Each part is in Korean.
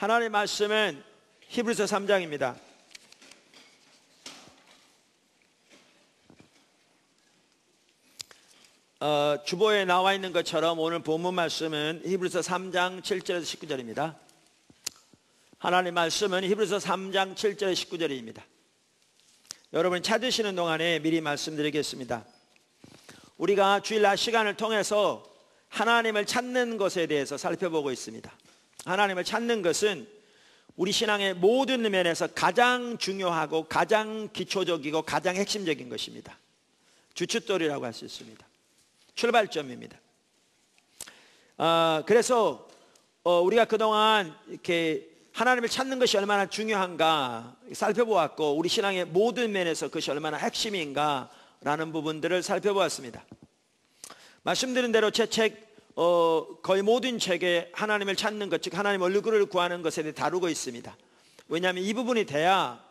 하나님의 말씀은 히브리서 3장입니다. 주보에 나와 있는 것처럼 오늘 본문 말씀은 히브리서 3장 7절에서 19절입니다. 하나님의 말씀은 히브리서 3장 7절에서 19절입니다. 여러분이 찾으시는 동안에 미리 말씀드리겠습니다. 우리가 주일 낮 시간을 통해서 하나님을 찾는 것에 대해서 살펴보고 있습니다. 하나님을 찾는 것은 우리 신앙의 모든 면에서 가장 중요하고 가장 기초적이고 가장 핵심적인 것입니다. 주춧돌이라고 할 수 있습니다. 출발점입니다. 그래서 우리가 그동안 이렇게 하나님을 찾는 것이 얼마나 중요한가 살펴보았고, 우리 신앙의 모든 면에서 그것이 얼마나 핵심인가 라는 부분들을 살펴보았습니다. 말씀드린 대로 제 책 거의 모든 책에 하나님을 찾는 것, 즉 하나님 얼굴을 구하는 것에 대해 다루고 있습니다. 왜냐하면 이 부분이 돼야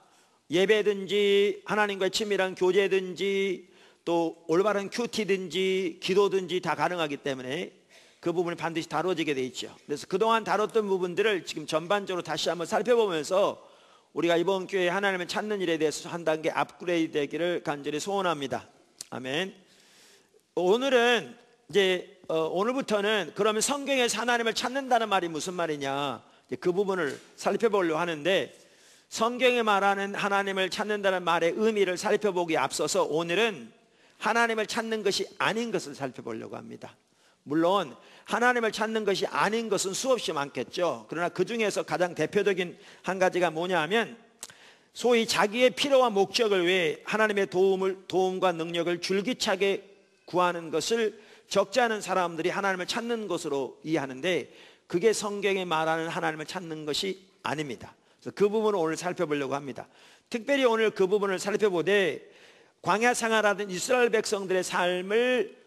예배든지 하나님과의 친밀한 교제든지 또 올바른 큐티든지 기도든지 다 가능하기 때문에 그 부분이 반드시 다뤄지게 돼 있죠. 그래서 그동안 다뤘던 부분들을 지금 전반적으로 다시 한번 살펴보면서 우리가 이번 기회에 하나님을 찾는 일에 대해서 한 단계 업그레이드 되기를 간절히 소원합니다. 아멘. 오늘은 이제 오늘부터는 그러면 성경에서 하나님을 찾는다는 말이 무슨 말이냐, 그 부분을 살펴보려고 하는데, 성경에 말하는 하나님을 찾는다는 말의 의미를 살펴보기에 앞서서 오늘은 하나님을 찾는 것이 아닌 것을 살펴보려고 합니다. 물론 하나님을 찾는 것이 아닌 것은 수없이 많겠죠. 그러나 그 중에서 가장 대표적인 한 가지가 뭐냐 하면, 소위 자기의 필요와 목적을 위해 하나님의 도움과 능력을 줄기차게 구하는 것을 적지 않은 사람들이 하나님을 찾는 것으로 이해하는데, 그게 성경에 말하는 하나님을 찾는 것이 아닙니다. 그래서 그 부분을 오늘 살펴보려고 합니다. 특별히 오늘 그 부분을 살펴보되 광야 생활하던 이스라엘 백성들의 삶을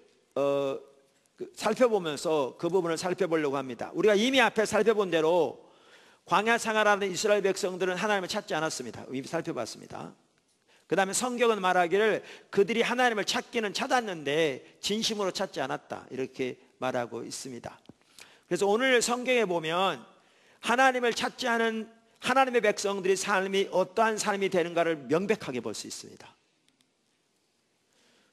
살펴보면서 그 부분을 살펴보려고 합니다. 우리가 이미 앞에 살펴본 대로 광야 생활하던 이스라엘 백성들은 하나님을 찾지 않았습니다. 이미 살펴봤습니다. 그 다음에 성경은 말하기를 그들이 하나님을 찾기는 찾았는데 진심으로 찾지 않았다, 이렇게 말하고 있습니다. 그래서 오늘 성경에 보면 하나님을 찾지 않은 하나님의 백성들의 삶이 어떠한 삶이 되는가를 명백하게 볼 수 있습니다.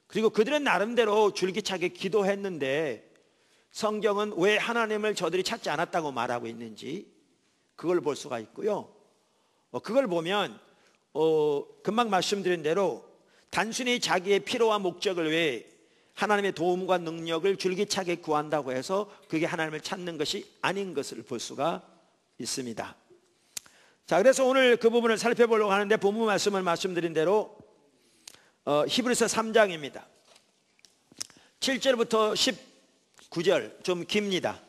그리고 그들은 나름대로 줄기차게 기도했는데 성경은 왜 하나님을 저들이 찾지 않았다고 말하고 있는지 그걸 볼 수가 있고요. 그걸 보면 금방 말씀드린 대로 단순히 자기의 필요와 목적을 위해 하나님의 도움과 능력을 줄기차게 구한다고 해서 그게 하나님을 찾는 것이 아닌 것을 볼 수가 있습니다. 자, 그래서 오늘 그 부분을 살펴보려고 하는데, 본문 말씀을 말씀드린 대로 히브리서 3장입니다. 7절부터 19절 좀 깁니다.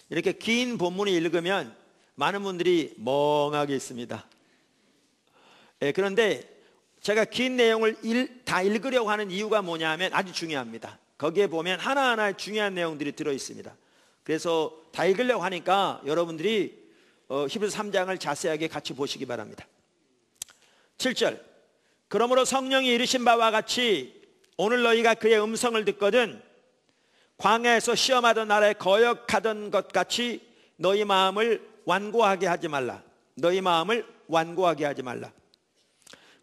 이렇게 긴 본문을 읽으면 많은 분들이 멍하게 있습니다. 그런데 제가 긴 내용을 다 읽으려고 하는 이유가 뭐냐 하면 아주 중요합니다. 거기에 보면 하나하나 중요한 내용들이 들어있습니다. 그래서 다 읽으려고 하니까 여러분들이 히브리서 3장을 자세하게 같이 보시기 바랍니다. 7절, 그러므로 성령이 이르신 바와 같이 오늘 너희가 그의 음성을 듣거든 광야에서 시험하던 날에 거역하던 것 같이 너희 마음을 완고하게 하지 말라. 너희 마음을 완고하게 하지 말라.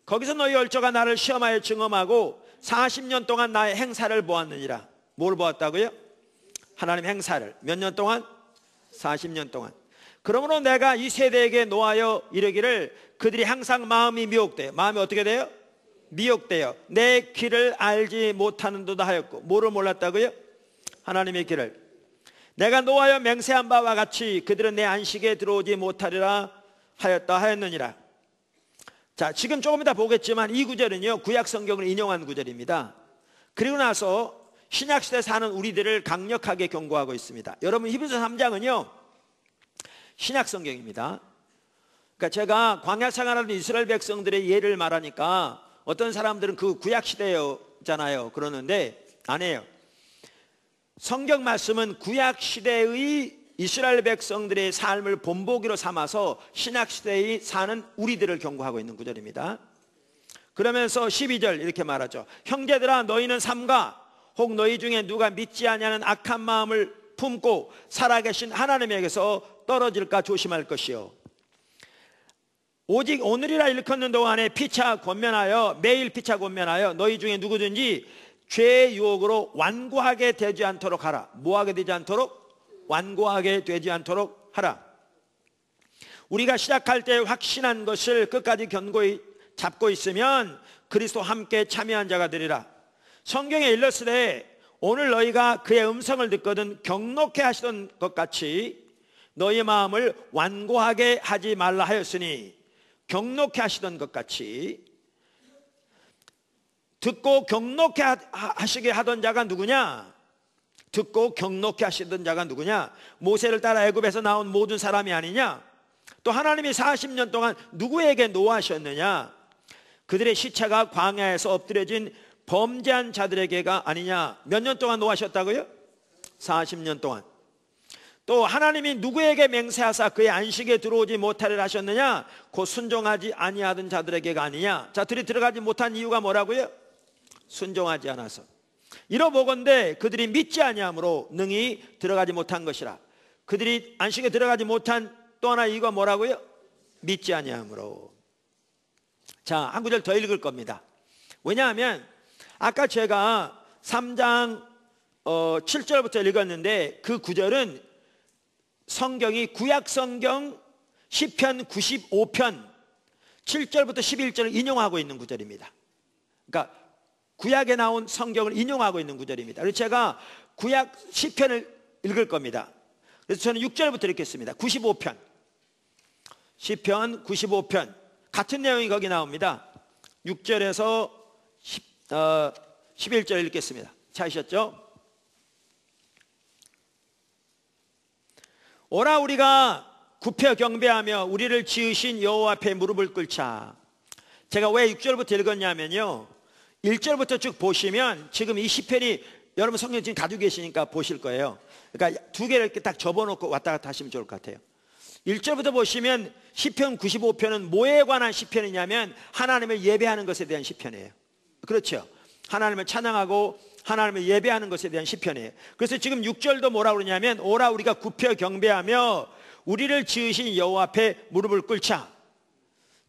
거기서 너희 얼저가 나를 시험하여 증험하고 40년 동안 나의 행사를 보았느니라. 뭘 보았다고요? 하나님 행사를. 몇 년 동안? 40년 동안. 그러므로 내가 이 세대에게 노하여 이르기를 그들이 항상 마음이 미혹돼요. 마음이 어떻게 돼요? 미혹돼요. 내 길을 알지 못하는도다 하였고. 뭐를 몰랐다고요? 하나님의 길을. 내가 노하여 맹세한 바와 같이 그들은 내 안식에 들어오지 못하리라 하였느니라. 자, 지금 조금 이따 보겠지만 이 구절은요, 구약 성경을 인용한 구절입니다. 그리고 나서 신약시대에 사는 우리들을 강력하게 경고하고 있습니다. 여러분, 히브리서 3장은요 신약 성경입니다. 그러니까 제가 광야 생활하는 이스라엘 백성들의 예를 말하니까 어떤 사람들은 그 구약 시대잖아요 그러는데 아니에요. 성경 말씀은 구약 시대의 이스라엘 백성들의 삶을 본보기로 삼아서 신약 시대에 사는 우리들을 경고하고 있는 구절입니다. 그러면서 12절 이렇게 말하죠. 형제들아, 너희는 삼가 혹 너희 중에 누가 믿지 아니하는 악한 마음을 품고 살아계신 하나님에게서 떨어질까 조심할 것이요. 오직 오늘이라 일컫는 동안에 피차 권면하여 매일 피차 권면하여 너희 중에 누구든지 죄의 유혹으로 완고하게 되지 않도록 하라. 뭐하게 되지 않도록? 완고하게 되지 않도록 하라. 우리가 시작할 때 확신한 것을 끝까지 견고히 잡고 있으면 그리스도 함께 참여한 자가 되리라. 성경에 일렀으되 오늘 너희가 그의 음성을 듣거든 경록해 하시던 것 같이 너희 마음을 완고하게 하지 말라 하였으니, 경록해 하시던 것 같이. 듣고 경록해 하시게 하던 자가 누구냐? 듣고 경록해 하시던 자가 누구냐? 모세를 따라 애굽에서 나온 모든 사람이 아니냐? 또 하나님이 40년 동안 누구에게 노하셨느냐? 그들의 시체가 광야에서 엎드려진 범죄한 자들에게가 아니냐? 몇 년 동안 노하셨다고요? 40년 동안. 또 하나님이 누구에게 맹세하사 그의 안식에 들어오지 못하리라 하셨느냐? 곧 순종하지 아니하던 자들에게가 아니냐? 자, 들이 들어가지 못한 이유가 뭐라고요? 순종하지 않아서. 이러보건대 그들이 믿지 아니함으로 능히 들어가지 못한 것이라. 그들이 안식에 들어가지 못한 또 하나 이유가 뭐라고요? 믿지 아니함으로. 자, 한 구절 더 읽을 겁니다. 왜냐하면 아까 제가 3장 7절부터 읽었는데 그 구절은 성경이 구약성경 시편 95편 7절부터 11절을 인용하고 있는 구절입니다. 그러니까 구약에 나온 성경을 인용하고 있는 구절입니다. 그래서 제가 구약 시편을 읽을 겁니다. 그래서 저는 6절부터 읽겠습니다. 95편 시편 95편 같은 내용이 거기 나옵니다. 6절에서 11절 읽겠습니다. 찾으셨죠? 오라 우리가 굽혀 경배하며 우리를 지으신 여호와 앞에 무릎을 꿇자. 제가 왜 6절부터 읽었냐면요, 1절부터 쭉 보시면 지금 이 시편이 여러분 성경 지금 가지고 계시니까 보실 거예요. 그러니까 두 개를 이렇게 딱 접어놓고 왔다 갔다 하시면 좋을 것 같아요. 1절부터 보시면 시편 95편은 뭐에 관한 시편이냐면 하나님을 예배하는 것에 대한 시편이에요. 그렇죠? 하나님을 찬양하고 하나님을 예배하는 것에 대한 시편이에요. 그래서 지금 6절도 뭐라고 그러냐면 오라 우리가 굽혀 경배하며 우리를 지으신 여호와 앞에 무릎을 꿇자.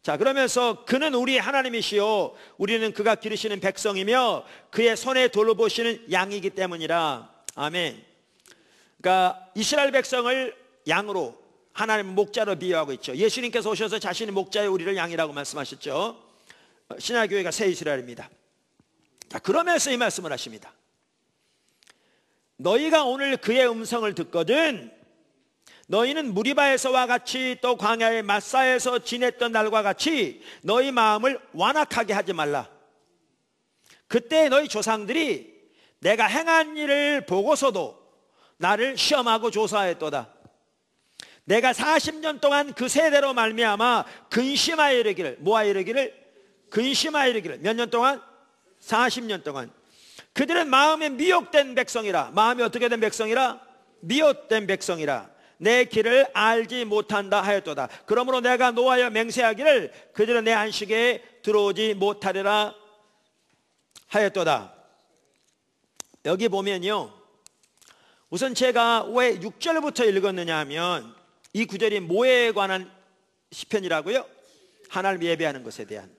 자, 그러면서 그는 우리 하나님이시요 우리는 그가 기르시는 백성이며 그의 손에 돌보시는 양이기 때문이라. 아멘. 그러니까 이스라엘 백성을 양으로, 하나님 목자로 비유하고 있죠. 예수님께서 오셔서 자신의 목자의 우리를 양이라고 말씀하셨죠. 신약교회가 새 이스라엘입니다. 자, 그러면서 이 말씀을 하십니다. 너희가 오늘 그의 음성을 듣거든 너희는 무리바에서와 같이 또 광야의 마사에서 지냈던 날과 같이 너희 마음을 완악하게 하지 말라. 그때 너희 조상들이 내가 행한 일을 보고서도 나를 시험하고 조사했도다. 내가 40년 동안 그 세대로 말미암아 근심하여 이르기를, 뭐하여 이르기를? 근심하여 이르기를. 몇 년 동안? 40년 동안. 그들은 마음에 미혹된 백성이라. 마음이 어떻게 된 백성이라? 미혹된 백성이라. 내 길을 알지 못한다 하였도다. 그러므로 내가 노하여 맹세하기를 그들은 내 안식에 들어오지 못하리라 하였도다. 여기 보면요, 우선 제가 왜 6절부터 읽었느냐 하면 이 구절이 뭐에 관한 시편이라고요? 하나님 예배하는 것에 대한,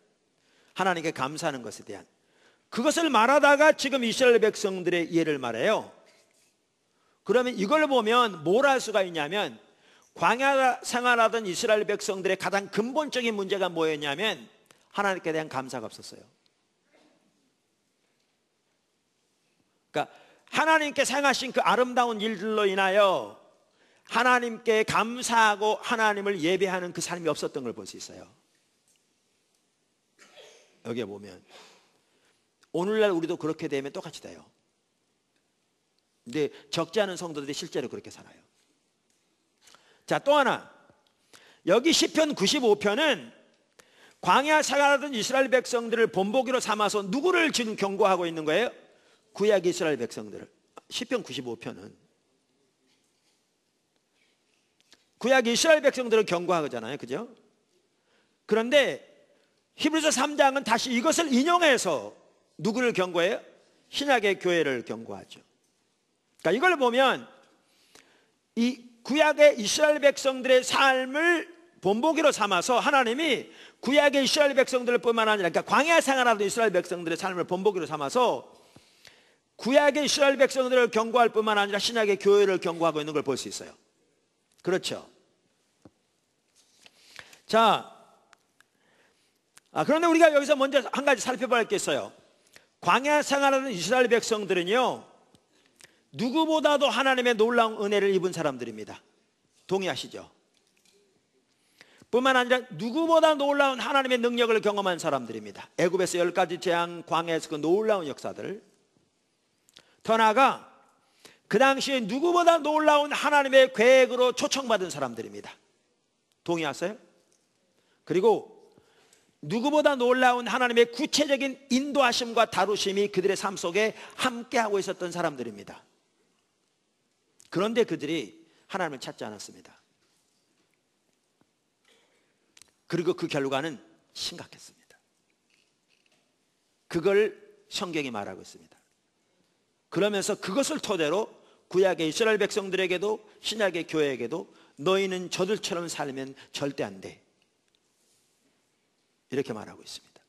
하나님께 감사하는 것에 대한, 그것을 말하다가 지금 이스라엘 백성들의 예를 말해요. 그러면 이걸 보면 뭘 할 수가 있냐면 광야 생활하던 이스라엘 백성들의 가장 근본적인 문제가 뭐였냐면 하나님께 대한 감사가 없었어요. 그러니까 하나님께 행하신 그 아름다운 일들로 인하여 하나님께 감사하고 하나님을 예배하는 그 삶이 없었던 걸 볼 수 있어요. 여기에 보면 오늘날 우리도 그렇게 되면 똑같이 돼요. 근데 적지 않은 성도들이 실제로 그렇게 살아요. 자, 또 하나, 여기 시편 95편은 광야 생활하던 이스라엘 백성들을 본보기로 삼아서 누구를 지금 경고하고 있는 거예요? 구약 이스라엘 백성들을. 시편 95편은 구약 이스라엘 백성들을 경고하잖아요, 그죠? 그런데 히브리서 3장은 다시 이것을 인용해서 누구를 경고해요? 신약의 교회를 경고하죠. 그러니까 이걸 보면 이 구약의 이스라엘 백성들의 삶을 본보기로 삼아서 하나님이 구약의 이스라엘 백성들 뿐만 아니라, 그러니까 광야 생활하던 이스라엘 백성들의 삶을 본보기로 삼아서 구약의 이스라엘 백성들을 경고할 뿐만 아니라 신약의 교회를 경고하고 있는 걸 볼 수 있어요. 그렇죠. 자, 그런데 우리가 여기서 먼저 한 가지 살펴볼 게 있어요. 광야 생활하는 이스라엘 백성들은요, 누구보다도 하나님의 놀라운 은혜를 입은 사람들입니다. 동의하시죠? 뿐만 아니라 누구보다 놀라운 하나님의 능력을 경험한 사람들입니다. 애굽에서 10가지 재앙, 광야에서 그 놀라운 역사들. 더 나아가 그 당시에 누구보다 놀라운 하나님의 계획으로 초청받은 사람들입니다. 동의하세요? 그리고 누구보다 놀라운 하나님의 구체적인 인도하심과 다루심이 그들의 삶 속에 함께하고 있었던 사람들입니다. 그런데 그들이 하나님을 찾지 않았습니다. 그리고 그 결과는 심각했습니다. 그걸 성경이 말하고 있습니다. 그러면서 그것을 토대로 구약의 이스라엘 백성들에게도 신약의 교회에게도 너희는 저들처럼 살면 절대 안 돼, 이렇게 말하고 있습니다.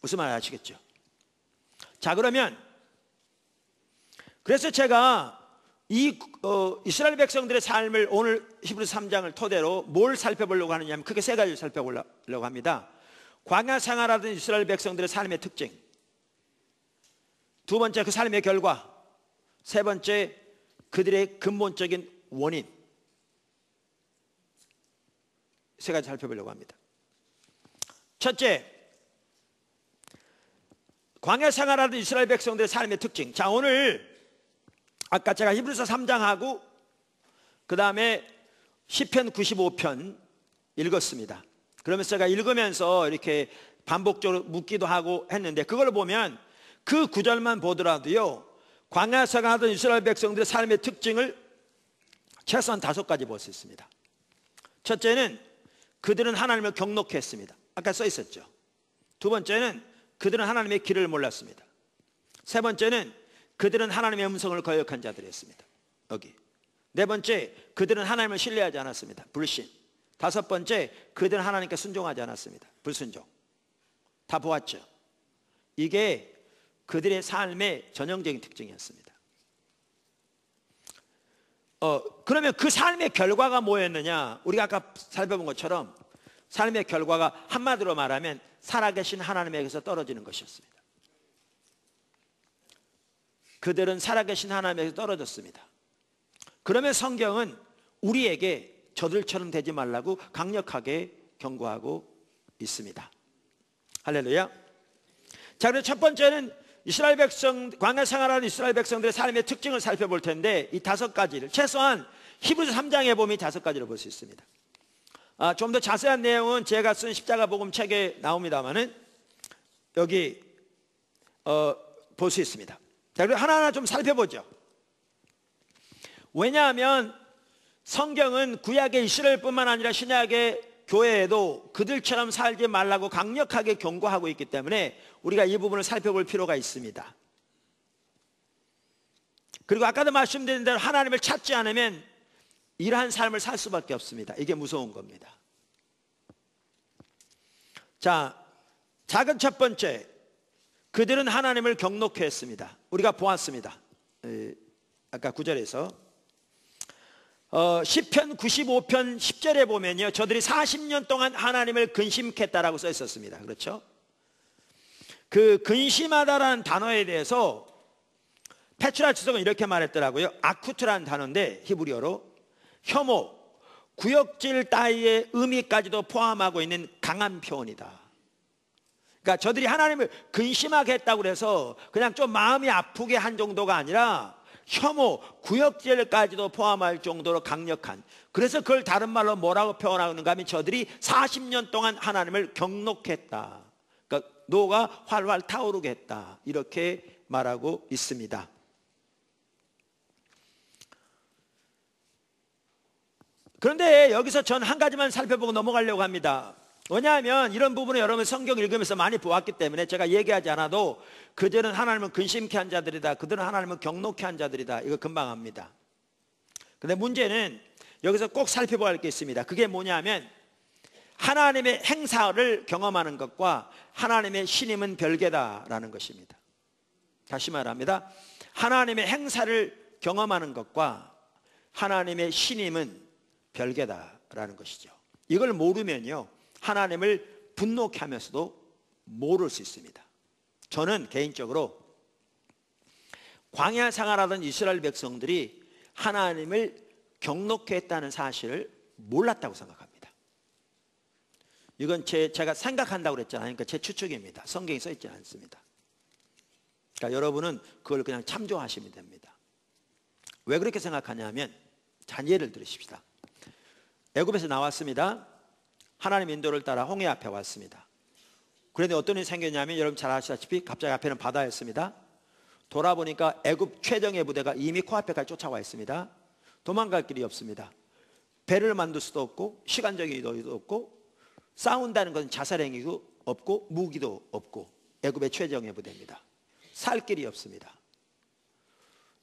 무슨 말 아시겠죠? 자, 그러면 그래서 제가 이 이스라엘 백성들의 삶을 오늘 히브리서 3장을 토대로 뭘 살펴보려고 하느냐 하면 크게 세 가지를 살펴보려고 합니다. 광야 생활하던 이스라엘 백성들의 삶의 특징, 두 번째 그 삶의 결과, 세 번째 그들의 근본적인 원인, 세 가지 살펴보려고 합니다. 첫째, 광야 생활하던 이스라엘 백성들의 삶의 특징. 자, 오늘 아까 제가 히브리서 3장하고 그 다음에 시편 95편 읽었습니다. 그러면서 제가 읽으면서 이렇게 반복적으로 묻기도 하고 했는데, 그걸 보면 그 구절만 보더라도요, 광야 생활하던 이스라엘 백성들의 삶의 특징을 최소한 5가지 볼 수 있습니다. 첫째는 그들은 하나님을 경록히 했습니다. 아까 써 있었죠. 두 번째는 그들은 하나님의 길을 몰랐습니다. 세 번째는 그들은 하나님의 음성을 거역한 자들이었습니다. 여기. 네 번째, 그들은 하나님을 신뢰하지 않았습니다. 불신. 다섯 번째, 그들은 하나님께 순종하지 않았습니다. 불순종. 다 보았죠. 이게 그들의 삶의 전형적인 특징이었습니다. 그러면 그 삶의 결과가 뭐였느냐? 우리가 아까 살펴본 것처럼 삶의 결과가 한마디로 말하면 살아계신 하나님에게서 떨어지는 것이었습니다. 그들은 살아계신 하나님에게서 떨어졌습니다. 그러면 성경은 우리에게 저들처럼 되지 말라고 강력하게 경고하고 있습니다. 할렐루야. 자, 그래서 첫 번째는 이스라엘 백성, 광야 생활하는 이스라엘 백성들의 삶의 특징을 살펴볼 텐데, 이 5가지를 최소한 히브리서 3장에 보면 5가지를 볼 수 있습니다. 좀 더 자세한 내용은 제가 쓴 십자가 복음 책에 나옵니다만은 여기 볼 수 있습니다. 자, 그럼 하나하나 좀 살펴보죠. 왜냐하면 성경은 구약의 이스라엘뿐만 아니라 신약의 교회에도 그들처럼 살지 말라고 강력하게 경고하고 있기 때문에 우리가 이 부분을 살펴볼 필요가 있습니다. 그리고 아까도 말씀드린 대로 하나님을 찾지 않으면 이러한 삶을 살 수밖에 없습니다. 이게 무서운 겁니다. 자, 작은 첫 번째, 그들은 하나님을 경록히 했습니다. 우리가 보았습니다. 아까 9절에서 시편 95편 10절에 보면요, 저들이 40년 동안 하나님을 근심했다라고 써 있었습니다. 그렇죠? 그 근심하다라는 단어에 대해서 페트라 주석은 이렇게 말했더라고요. 아쿠트라는 단어인데 히브리어로 혐오, 구역질 따위의 의미까지도 포함하고 있는 강한 표현이다. 그러니까 저들이 하나님을 근심하게 했다고 해서 그냥 좀 마음이 아프게 한 정도가 아니라 혐오, 구역질까지도 포함할 정도로 강력한, 그래서 그걸 다른 말로 뭐라고 표현하는가 하면 저들이 40년 동안 하나님을 경록했다. 그러니까 노가 활활 타오르게 했다. 이렇게 말하고 있습니다. 그런데 여기서 전 한 가지만 살펴보고 넘어가려고 합니다. 왜냐하면 이런 부분을 여러분 성경 읽으면서 많이 보았기 때문에 제가 얘기하지 않아도 그들은 하나님을 근심케 한 자들이다, 그들은 하나님을 경록케 한 자들이다, 이거 금방 압니다. 근데 문제는 여기서 꼭 살펴봐야 할 게 있습니다. 그게 뭐냐면 하나님의 행사를 경험하는 것과 하나님의 신임은 별개다라는 것입니다. 다시 말합니다. 하나님의 행사를 경험하는 것과 하나님의 신임은 별개다라는 것이죠. 이걸 모르면요, 하나님을 분노케 하면서도 모를 수 있습니다. 저는 개인적으로 광야 생활하던 이스라엘 백성들이 하나님을 경노케 했다는 사실을 몰랐다고 생각합니다. 이건 제가 생각한다고 그랬잖아요. 그러니까 제 추측입니다. 성경에 써 있지 않습니다. 그러니까 여러분은 그걸 그냥 참조하시면 됩니다. 왜 그렇게 생각하냐면, 자, 예를 들으십시다. 애굽에서 나왔습니다. 하나님 인도를 따라 홍해 앞에 왔습니다. 그런데 어떤 일이 생겼냐면, 여러분 잘 아시다시피 갑자기 앞에는 바다였습니다. 돌아보니까 애굽 최정예 부대가 이미 코앞에까지 쫓아와 있습니다. 도망갈 길이 없습니다. 배를 만들 수도 없고 시간적인 여유도 없고 싸운다는 것은 자살행위도 없고 무기도 없고 애굽의 최정예 부대입니다. 살 길이 없습니다.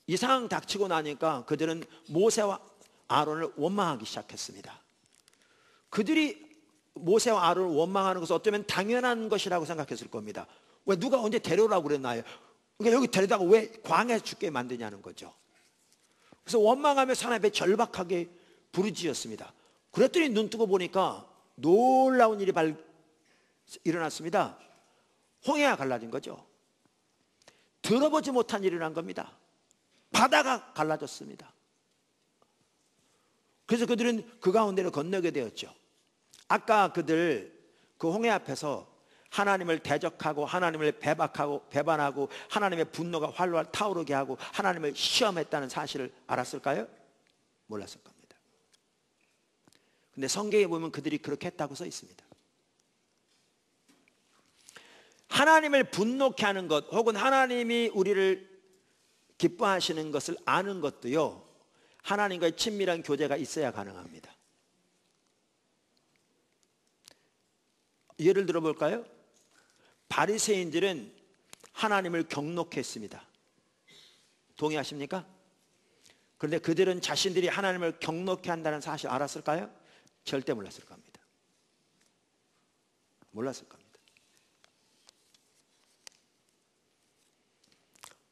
이 상황 닥치고 나니까 그들은 모세와 아론을 원망하기 시작했습니다. 그들이 모세와 아론을 원망하는 것은 어쩌면 당연한 것이라고 생각했을 겁니다. 왜 누가 언제 데려오라고 그랬나요? 그러니까 여기 데려다가 왜 광야에 죽게 만드냐는 거죠. 그래서 원망하며 사나이 절박하게 부르짖었습니다. 그랬더니 눈 뜨고 보니까 놀라운 일이 일어났습니다. 홍해가 갈라진 거죠. 들어보지 못한 일이 일어난 겁니다. 바다가 갈라졌습니다. 그래서 그들은 그 가운데를 건너게 되었죠. 아까 그들 그 홍해 앞에서 하나님을 대적하고 하나님을 배반하고 하나님의 분노가 활활 타오르게 하고 하나님을 시험했다는 사실을 알았을까요? 몰랐을 겁니다. 근데 성경에 보면 그들이 그렇게 했다고 써 있습니다. 하나님을 분노케 하는 것 혹은 하나님이 우리를 기뻐하시는 것을 아는 것도요, 하나님과의 친밀한 교제가 있어야 가능합니다. 예를 들어 볼까요? 바리새인들은 하나님을 경노케 했습니다. 동의하십니까? 그런데 그들은 자신들이 하나님을 경노케 한다는 사실 알았을까요? 절대 몰랐을 겁니다. 몰랐을 겁니다.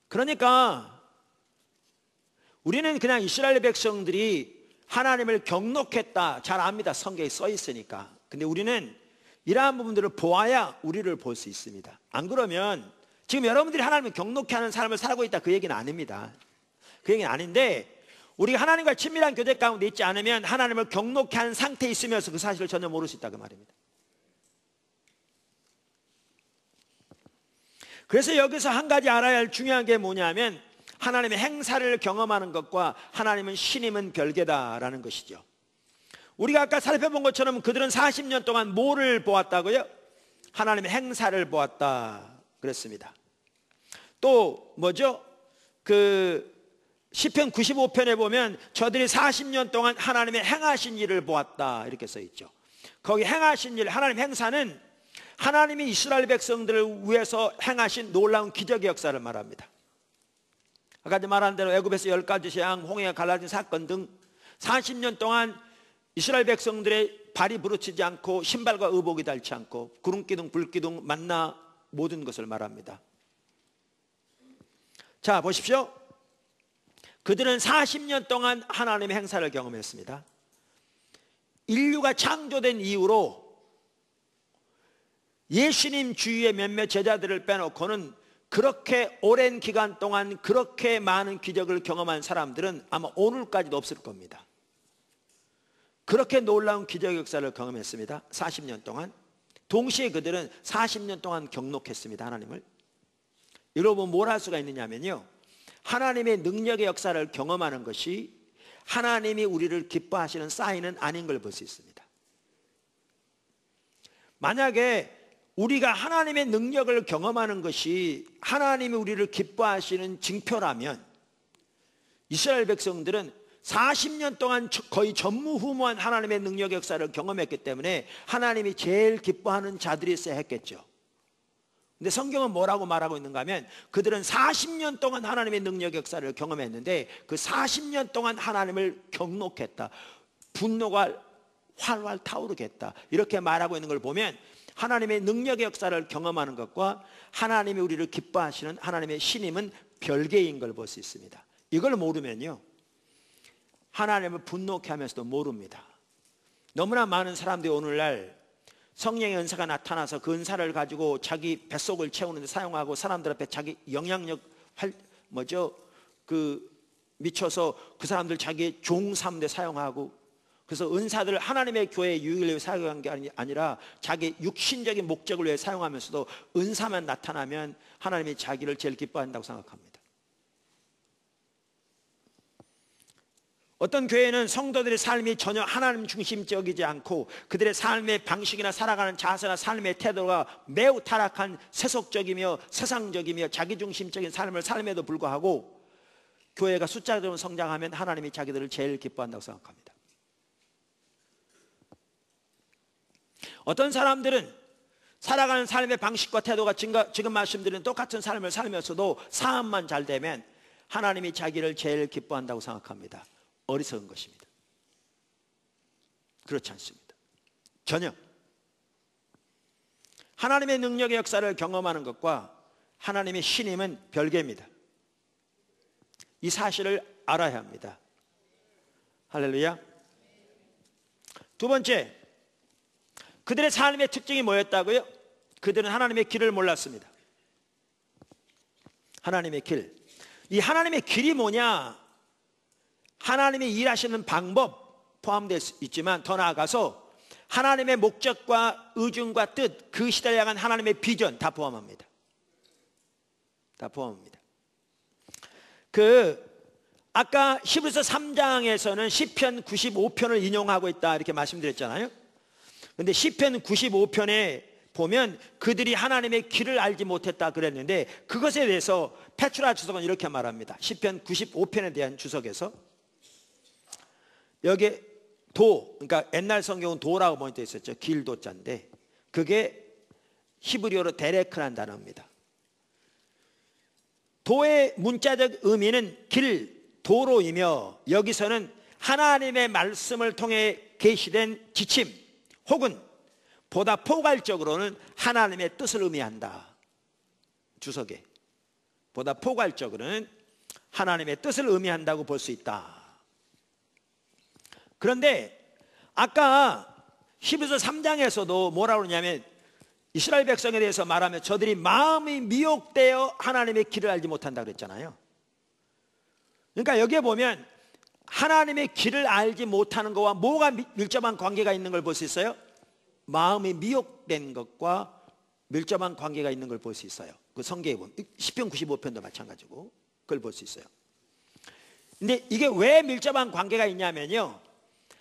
그러니까 우리는 그냥 이스라엘 백성들이 하나님을 경노케했다 잘 압니다. 성경에 써 있으니까. 근데 우리는 이러한 부분들을 보아야 우리를 볼 수 있습니다. 안 그러면 지금 여러분들이 하나님을 경노케 하는 삶을 살고 있다 그 얘기는 아닙니다. 그 얘기는 아닌데, 우리가 하나님과 친밀한 교제 가운데 있지 않으면 하나님을 경노케 하는 상태에 있으면서 그 사실을 전혀 모를 수 있다 그 말입니다. 그래서 여기서 한 가지 알아야 할 중요한 게 뭐냐면, 하나님의 행사를 경험하는 것과 하나님은 신임은 별개다라는 것이죠. 우리가 아까 살펴본 것처럼 그들은 40년 동안 뭐를 보았다고요? 하나님의 행사를 보았다 그랬습니다. 또 뭐죠? 그 시편 95편에 보면 저들이 40년 동안 하나님의 행하신 일을 보았다 이렇게 써 있죠. 거기 행하신 일, 하나님 행사는 하나님이 이스라엘 백성들을 위해서 행하신 놀라운 기적의 역사를 말합니다. 아까 말한 대로 애굽에서 10가지 재앙, 홍해가 갈라진 사건 등 40년 동안 이스라엘 백성들의 발이 부르치지 않고 신발과 의복이 닳지 않고 구름기둥, 불기둥, 만나 모든 것을 말합니다. 자, 보십시오. 그들은 40년 동안 하나님의 행사를 경험했습니다. 인류가 창조된 이후로 예수님 주위의 몇몇 제자들을 빼놓고는 그렇게 오랜 기간 동안 그렇게 많은 기적을 경험한 사람들은 아마 오늘까지도 없을 겁니다. 그렇게 놀라운 기적 역사를 경험했습니다. 40년 동안. 동시에 그들은 40년 동안 경록했습니다. 하나님을. 여러분 뭘 할 수가 있느냐면요, 하나님의 능력의 역사를 경험하는 것이 하나님이 우리를 기뻐하시는 사인은 아닌 걸 볼 수 있습니다. 만약에 우리가 하나님의 능력을 경험하는 것이 하나님이 우리를 기뻐하시는 징표라면, 이스라엘 백성들은 40년 동안 거의 전무후무한 하나님의 능력 역사를 경험했기 때문에 하나님이 제일 기뻐하는 자들이 있어야 했겠죠. 근데 성경은 뭐라고 말하고 있는가 하면 그들은 40년 동안 하나님의 능력 역사를 경험했는데 그 40년 동안 하나님을 경록했다. 분노가 활활 타오르겠다. 이렇게 말하고 있는 걸 보면 하나님의 능력의 역사를 경험하는 것과 하나님이 우리를 기뻐하시는 하나님의 신임은 별개인 걸 볼 수 있습니다. 이걸 모르면요, 하나님을 분노케 하면서도 모릅니다. 너무나 많은 사람들이 오늘날 성령의 은사가 나타나서 그 은사를 가지고 자기 뱃속을 채우는 데 사용하고 사람들 앞에 자기 영향력 미쳐서 그 사람들 자기 종 삼는 데 사용하고, 그래서 은사들을 하나님의 교회의 유익을 위해 사용한 게 아니라 자기 육신적인 목적을 위해 사용하면서도 은사만 나타나면 하나님이 자기를 제일 기뻐한다고 생각합니다. 어떤 교회는 성도들의 삶이 전혀 하나님 중심적이지 않고 그들의 삶의 방식이나 살아가는 자세나 삶의 태도가 매우 타락한 세속적이며 세상적이며 자기중심적인 삶을 삶에도 불구하고 교회가 숫자적으로 성장하면 하나님이 자기들을 제일 기뻐한다고 생각합니다. 어떤 사람들은 살아가는 삶의 방식과 태도가 지금 말씀드린 똑같은 삶을 살면서도 사업만 잘 되면 하나님이 자기를 제일 기뻐한다고 생각합니다. 어리석은 것입니다. 그렇지 않습니다. 전혀. 하나님의 능력의 역사를 경험하는 것과 하나님의 신임은 별개입니다. 이 사실을 알아야 합니다. 할렐루야. 두 번째, 그들의 삶의 특징이 뭐였다고요? 그들은 하나님의 길을 몰랐습니다. 하나님의 길. 이 하나님의 길이 뭐냐? 하나님이 일하시는 방법 포함되어 있지만 더 나아가서 하나님의 목적과 의중과 뜻, 그 시대를 향한 하나님의 비전 다 포함합니다. 다 포함합니다. 아까 히브리서 3장에서는 시편 95편을 인용하고 있다 이렇게 말씀드렸잖아요. 그런데 시편 95편에 보면 그들이 하나님의 길을 알지 못했다 그랬는데 그것에 대해서 페트라 주석은 이렇게 말합니다. 시편 95편에 대한 주석에서 여기 그러니까 옛날 성경은 도라고 번역되어 있었죠. 길도자인데 그게 히브리어로 데레크라는 단어입니다. 도의 문자적 의미는 길, 도로이며 여기서는 하나님의 말씀을 통해 계시된 지침 혹은 보다 포괄적으로는 하나님의 뜻을 의미한다. 주석에 보다 포괄적으로는 하나님의 뜻을 의미한다고 볼 수 있다. 그런데 아까 히브리서 3장에서도 뭐라고 그러냐면 이스라엘 백성에 대해서 말하면 저들이 마음이 미혹되어 하나님의 길을 알지 못한다 그랬잖아요. 그러니까 여기에 보면 하나님의 길을 알지 못하는 것과 뭐가 밀접한 관계가 있는 걸 볼 수 있어요? 마음이 미혹된 것과 밀접한 관계가 있는 걸 볼 수 있어요. 그 성경에 보면 시편 95편도 마찬가지고 그걸 볼 수 있어요. 근데 이게 왜 밀접한 관계가 있냐면요,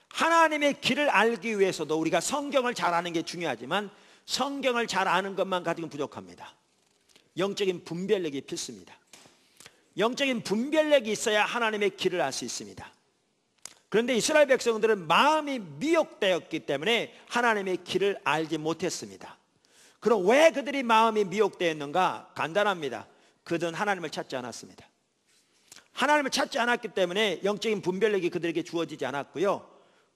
하나님의 길을 알기 위해서도 우리가 성경을 잘 아는 게 중요하지만 성경을 잘 아는 것만 가지고는 부족합니다. 영적인 분별력이 필수입니다. 영적인 분별력이 있어야 하나님의 길을 알 수 있습니다. 그런데 이스라엘 백성들은 마음이 미혹되었기 때문에 하나님의 길을 알지 못했습니다. 그럼 왜 그들이 마음이 미혹되었는가? 간단합니다. 그들은 하나님을 찾지 않았습니다. 하나님을 찾지 않았기 때문에 영적인 분별력이 그들에게 주어지지 않았고요,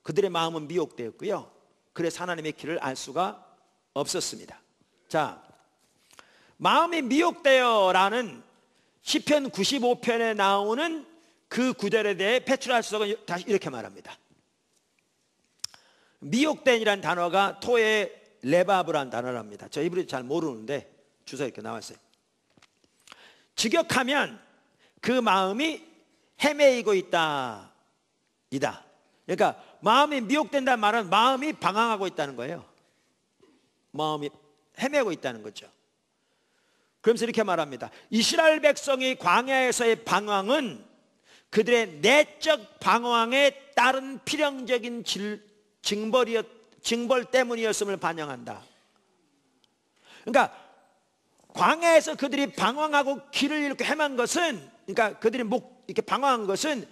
그들의 마음은 미혹되었고요, 그래서 하나님의 길을 알 수가 없었습니다. 자, 마음이 미혹되어라는 시편 95편에 나오는 그 구절에 대해 페트라 주석은 다시 이렇게 말합니다. 미혹된이라는 단어가 토의 레바브라는 단어랍니다. 저 히브리 잘 모르는데 주석에 이렇게 나왔어요. 직역하면 그 마음이 헤매이고 있다 이다. 그러니까 마음이 미혹된다는 말은 마음이 방황하고 있다는 거예요. 마음이 헤매고 있다는 거죠. 그러면서 이렇게 말합니다. 이스라엘 백성이 광야에서의 방황은 그들의 내적 방황에 따른 필연적인 징벌 때문이었음을 반영한다. 그러니까 광야에서 그들이 방황하고 길을 이렇게 헤맨 것은, 그러니까 그들이 이렇게 방황한 것은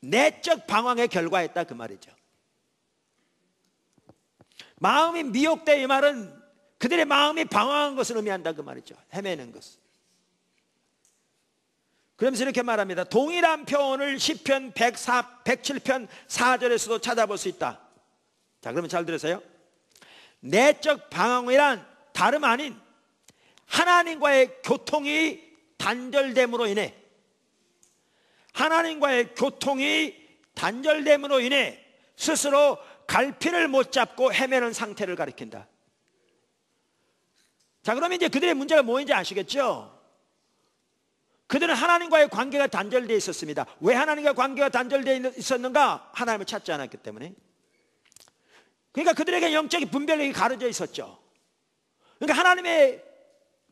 내적 방황의 결과였다 그 말이죠. 마음이 미혹돼 이 말은 그들의 마음이 방황한 것을 의미한다 그 말이죠. 헤매는 것을. 그러면서 이렇게 말합니다. 동일한 표현을 시편 107편 4절에서도 찾아볼 수 있다. 자, 그러면 잘 들으세요. 내적 방황이란 다름 아닌 하나님과의 교통이 단절됨으로 인해, 하나님과의 교통이 단절됨으로 인해 스스로 갈피를 못 잡고 헤매는 상태를 가리킨다. 자, 그러면 이제 그들의 문제가 뭐인지 아시겠죠? 그들은 하나님과의 관계가 단절되어 있었습니다. 왜 하나님과 관계가 단절되어 있었는가? 하나님을 찾지 않았기 때문에. 그러니까 그들에게 영적인 분별력이 가려져 있었죠. 그러니까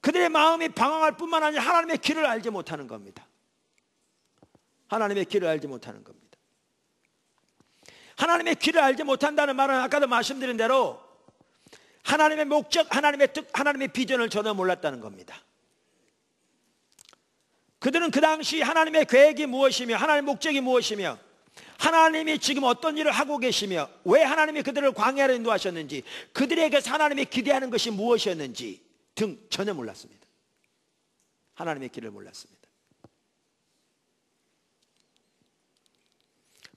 그들의 마음이 방황할 뿐만 아니라 하나님의 길을 알지 못하는 겁니다. 하나님의 길을 알지 못하는 겁니다. 하나님의 길을 알지 못한다는 말은 아까도 말씀드린 대로 하나님의 목적, 하나님의 뜻, 하나님의 비전을 전혀 몰랐다는 겁니다. 그들은 그 당시 하나님의 계획이 무엇이며 하나님의 목적이 무엇이며 하나님이 지금 어떤 일을 하고 계시며 왜 하나님이 그들을 광야로 인도하셨는지, 그들에게서 하나님이 기대하는 것이 무엇이었는지 등 전혀 몰랐습니다. 하나님의 길을 몰랐습니다.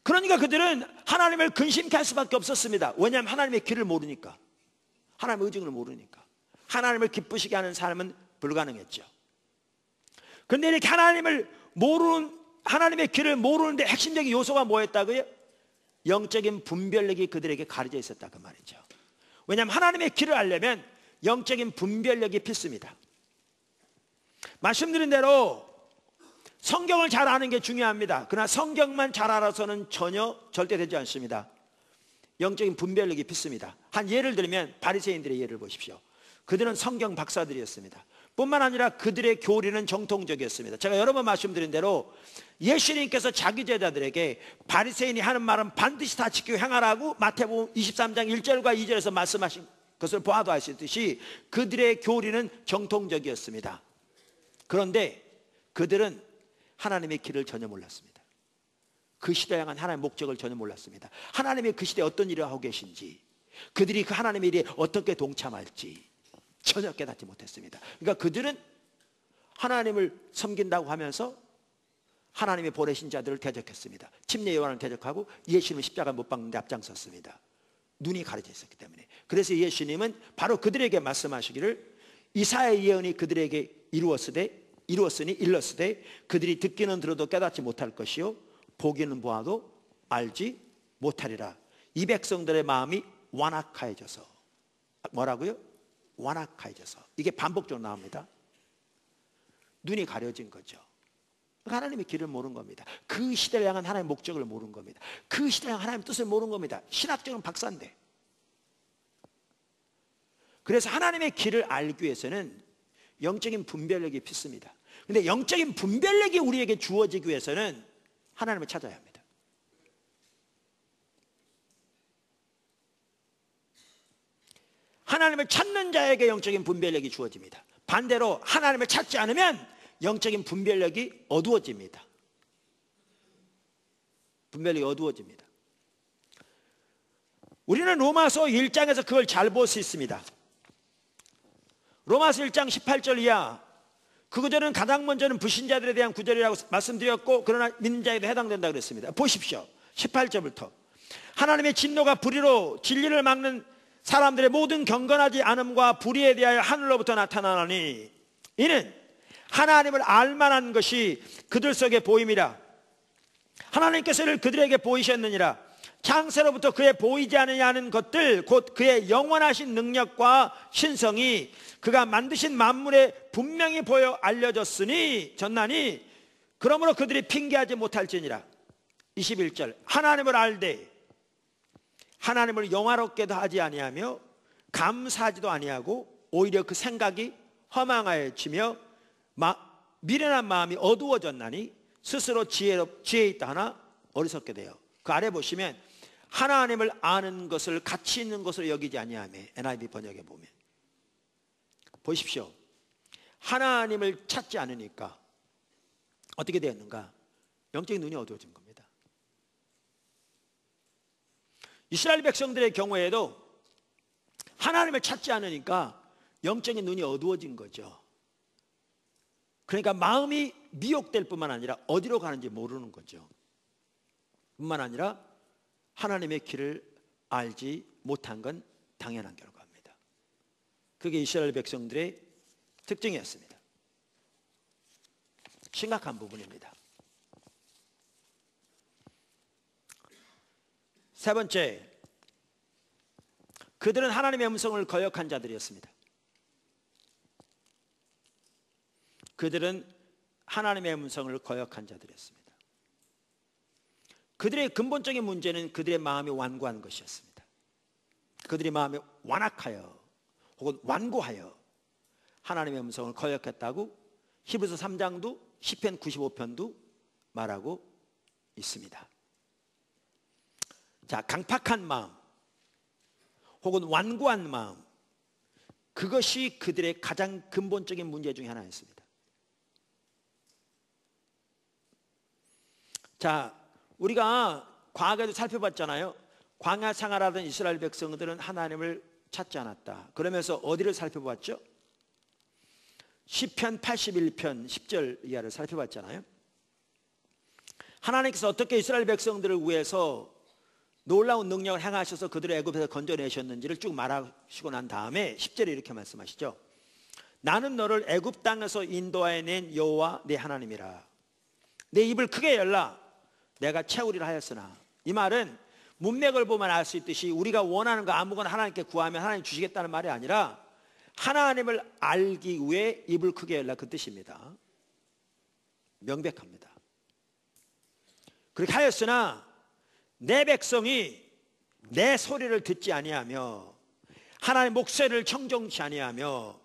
그러니까 그들은 하나님을 근심케 할 수밖에 없었습니다. 왜냐하면 하나님의 길을 모르니까, 하나님의 의중을 모르니까. 하나님을 기쁘시게 하는 삶은 불가능했죠. 그런데 이렇게 하나님의 길을 모르는데 핵심적인 요소가 뭐였다고요? 영적인 분별력이 그들에게 가려져 있었다 그 말이죠. 왜냐하면 하나님의 길을 알려면 영적인 분별력이 필수입니다. 말씀드린 대로 성경을 잘 아는 게 중요합니다. 그러나 성경만 잘 알아서는 절대 되지 않습니다. 영적인 분별력이 필수입니다. 한 예를 들면 바리새인들의 예를 보십시오. 그들은 성경 박사들이었습니다. 뿐만 아니라 그들의 교리는 정통적이었습니다. 제가 여러 번 말씀드린 대로 예수님께서 자기 제자들에게 바리새인이 하는 말은 반드시 다 지키고 행하라고 마태복음 23장 1절과 2절에서 말씀하신 것을 보아도 알 수 있듯이 그들의 교리는 정통적이었습니다. 그런데 그들은 하나님의 길을 전혀 몰랐습니다. 그 시대에 향한 하나님의 목적을 전혀 몰랐습니다. 하나님이 그 시대에 어떤 일을 하고 계신지, 그들이 그 하나님의 일에 어떻게 동참할지 전혀 깨닫지 못했습니다. 그러니까 그들은 하나님을 섬긴다고 하면서 하나님이 보내신 자들을 대적했습니다. 침례 요한을 대적하고 예수님은 십자가 못 박는데 앞장섰습니다. 눈이 가려져 있었기 때문에. 그래서 예수님은 바로 그들에게 말씀하시기를 이사야의 예언이 그들에게 이루었으니 그들이 듣기는 들어도 깨닫지 못할 것이요 보기는 보아도 알지 못하리라. 이 백성들의 마음이 완악하여져서. 뭐라고요? 완악하여져서. 이게 반복적으로 나옵니다. 눈이 가려진 거죠. 하나님의 길을 모르는 겁니다. 그 시대를 향한 하나님의 목적을 모르는 겁니다. 그 시대를 향한 하나님의 뜻을 모르는 겁니다. 신학적으로는 박사인데. 그래서 하나님의 길을 알기 위해서는 영적인 분별력이 필수입니다. 그런데 영적인 분별력이 우리에게 주어지기 위해서는 하나님을 찾아야 합니다. 하나님을 찾는 자에게 영적인 분별력이 주어집니다. 반대로 하나님을 찾지 않으면 영적인 분별력이 어두워집니다. 분별력이 어두워집니다. 우리는 로마서 1장에서 그걸 잘 볼 수 있습니다. 로마서 1장 18절 이하 그 구절은 가장 먼저는 불신자들에 대한 구절이라고 말씀드렸고, 그러나 믿는 자에도 해당된다고 그랬습니다. 보십시오. 18절부터 하나님의 진노가 불의로 진리를 막는 사람들의 모든 경건하지 않음과 불의에 대하여 하늘로부터 나타나니 이는 하나님을 알만한 것이 그들 속에 보임이라. 하나님께서 이를 그들에게 보이셨느니라. 창세로부터 그의 보이지 않느냐는 것들 곧 그의 영원하신 능력과 신성이 그가 만드신 만물에 분명히 보여 알려졌으니 전나니 그러므로 그들이 핑계하지 못할지니라. 21절 하나님을 알되 하나님을 영화롭게도 하지 아니하며 감사하지도 아니하고 오히려 그 생각이 허망하여지며 미련한 마음이 어두워졌나니 스스로 지혜 있다 하나 어리석게 돼요. 그 아래 보시면 하나님을 아는 것을 가치 있는 것으로 여기지 아니하며 NIV 번역에 보면 보십시오. 하나님을 찾지 않으니까 어떻게 되었는가? 영적인 눈이 어두워진 겁니다. 이스라엘 백성들의 경우에도 하나님을 찾지 않으니까 영적인 눈이 어두워진 거죠. 그러니까 마음이 미혹될 뿐만 아니라 어디로 가는지 모르는 거죠. 뿐만 아니라 하나님의 길을 알지 못한 건 당연한 결과입니다. 그게 이스라엘 백성들의 특징이었습니다. 심각한 부분입니다. 세 번째, 그들은 하나님의 음성을 거역한 자들이었습니다. 그들은 하나님의 음성을 거역한 자들이었습니다. 그들의 근본적인 문제는 그들의 마음이 완고한 것이었습니다. 그들의 마음이 완악하여 혹은 완고하여 하나님의 음성을 거역했다고 히브리서 3장도 시편 95편도 말하고 있습니다. 자, 강팍한 마음 혹은 완고한 마음, 그것이 그들의 가장 근본적인 문제 중에 하나였습니다. 자, 우리가 과거에도 살펴봤잖아요. 광야 생활하던 이스라엘 백성들은 하나님을 찾지 않았다. 그러면서 어디를 살펴봤죠? 시편 81편 10절 이하를 살펴봤잖아요. 하나님께서 어떻게 이스라엘 백성들을 위해서 놀라운 능력을 행하셔서 그들을 애굽에서 건져내셨는지를 쭉 말하시고 난 다음에 10절에 이렇게 말씀하시죠. 나는 너를 애굽 땅에서 인도하여 낸 여호와 네 하나님이라. 내 입을 크게 열라 내가 채우리라 하였으나. 이 말은 문맥을 보면 알 수 있듯이 우리가 원하는 거 아무거나 하나님께 구하면 하나님 주시겠다는 말이 아니라 하나님을 알기 위해 입을 크게 열라, 그 뜻입니다. 명백합니다. 그렇게 하였으나 내 백성이 내 소리를 듣지 아니하며 하나님의 목소리를 청종치 아니하며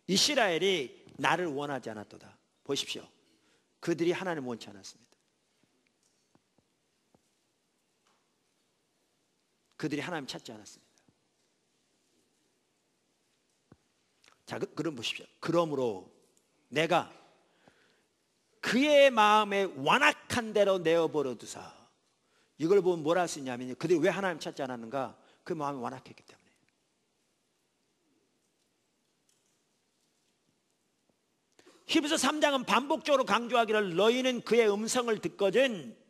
이스라엘이 나를 원하지 않았도다. 보십시오. 그들이 하나님을 원치 않았습니다. 그들이 하나님 찾지 않았습니다. 자, 그럼 보십시오. 그러므로 내가 그의 마음에 완악한 대로 내어버려 두사. 이걸 보면 뭘 할 수 있냐면요, 그들이 왜 하나님 찾지 않았는가? 그 마음이 완악했기 때문에. 히브리서 3장은 반복적으로 강조하기를 너희는 그의 음성을 듣거든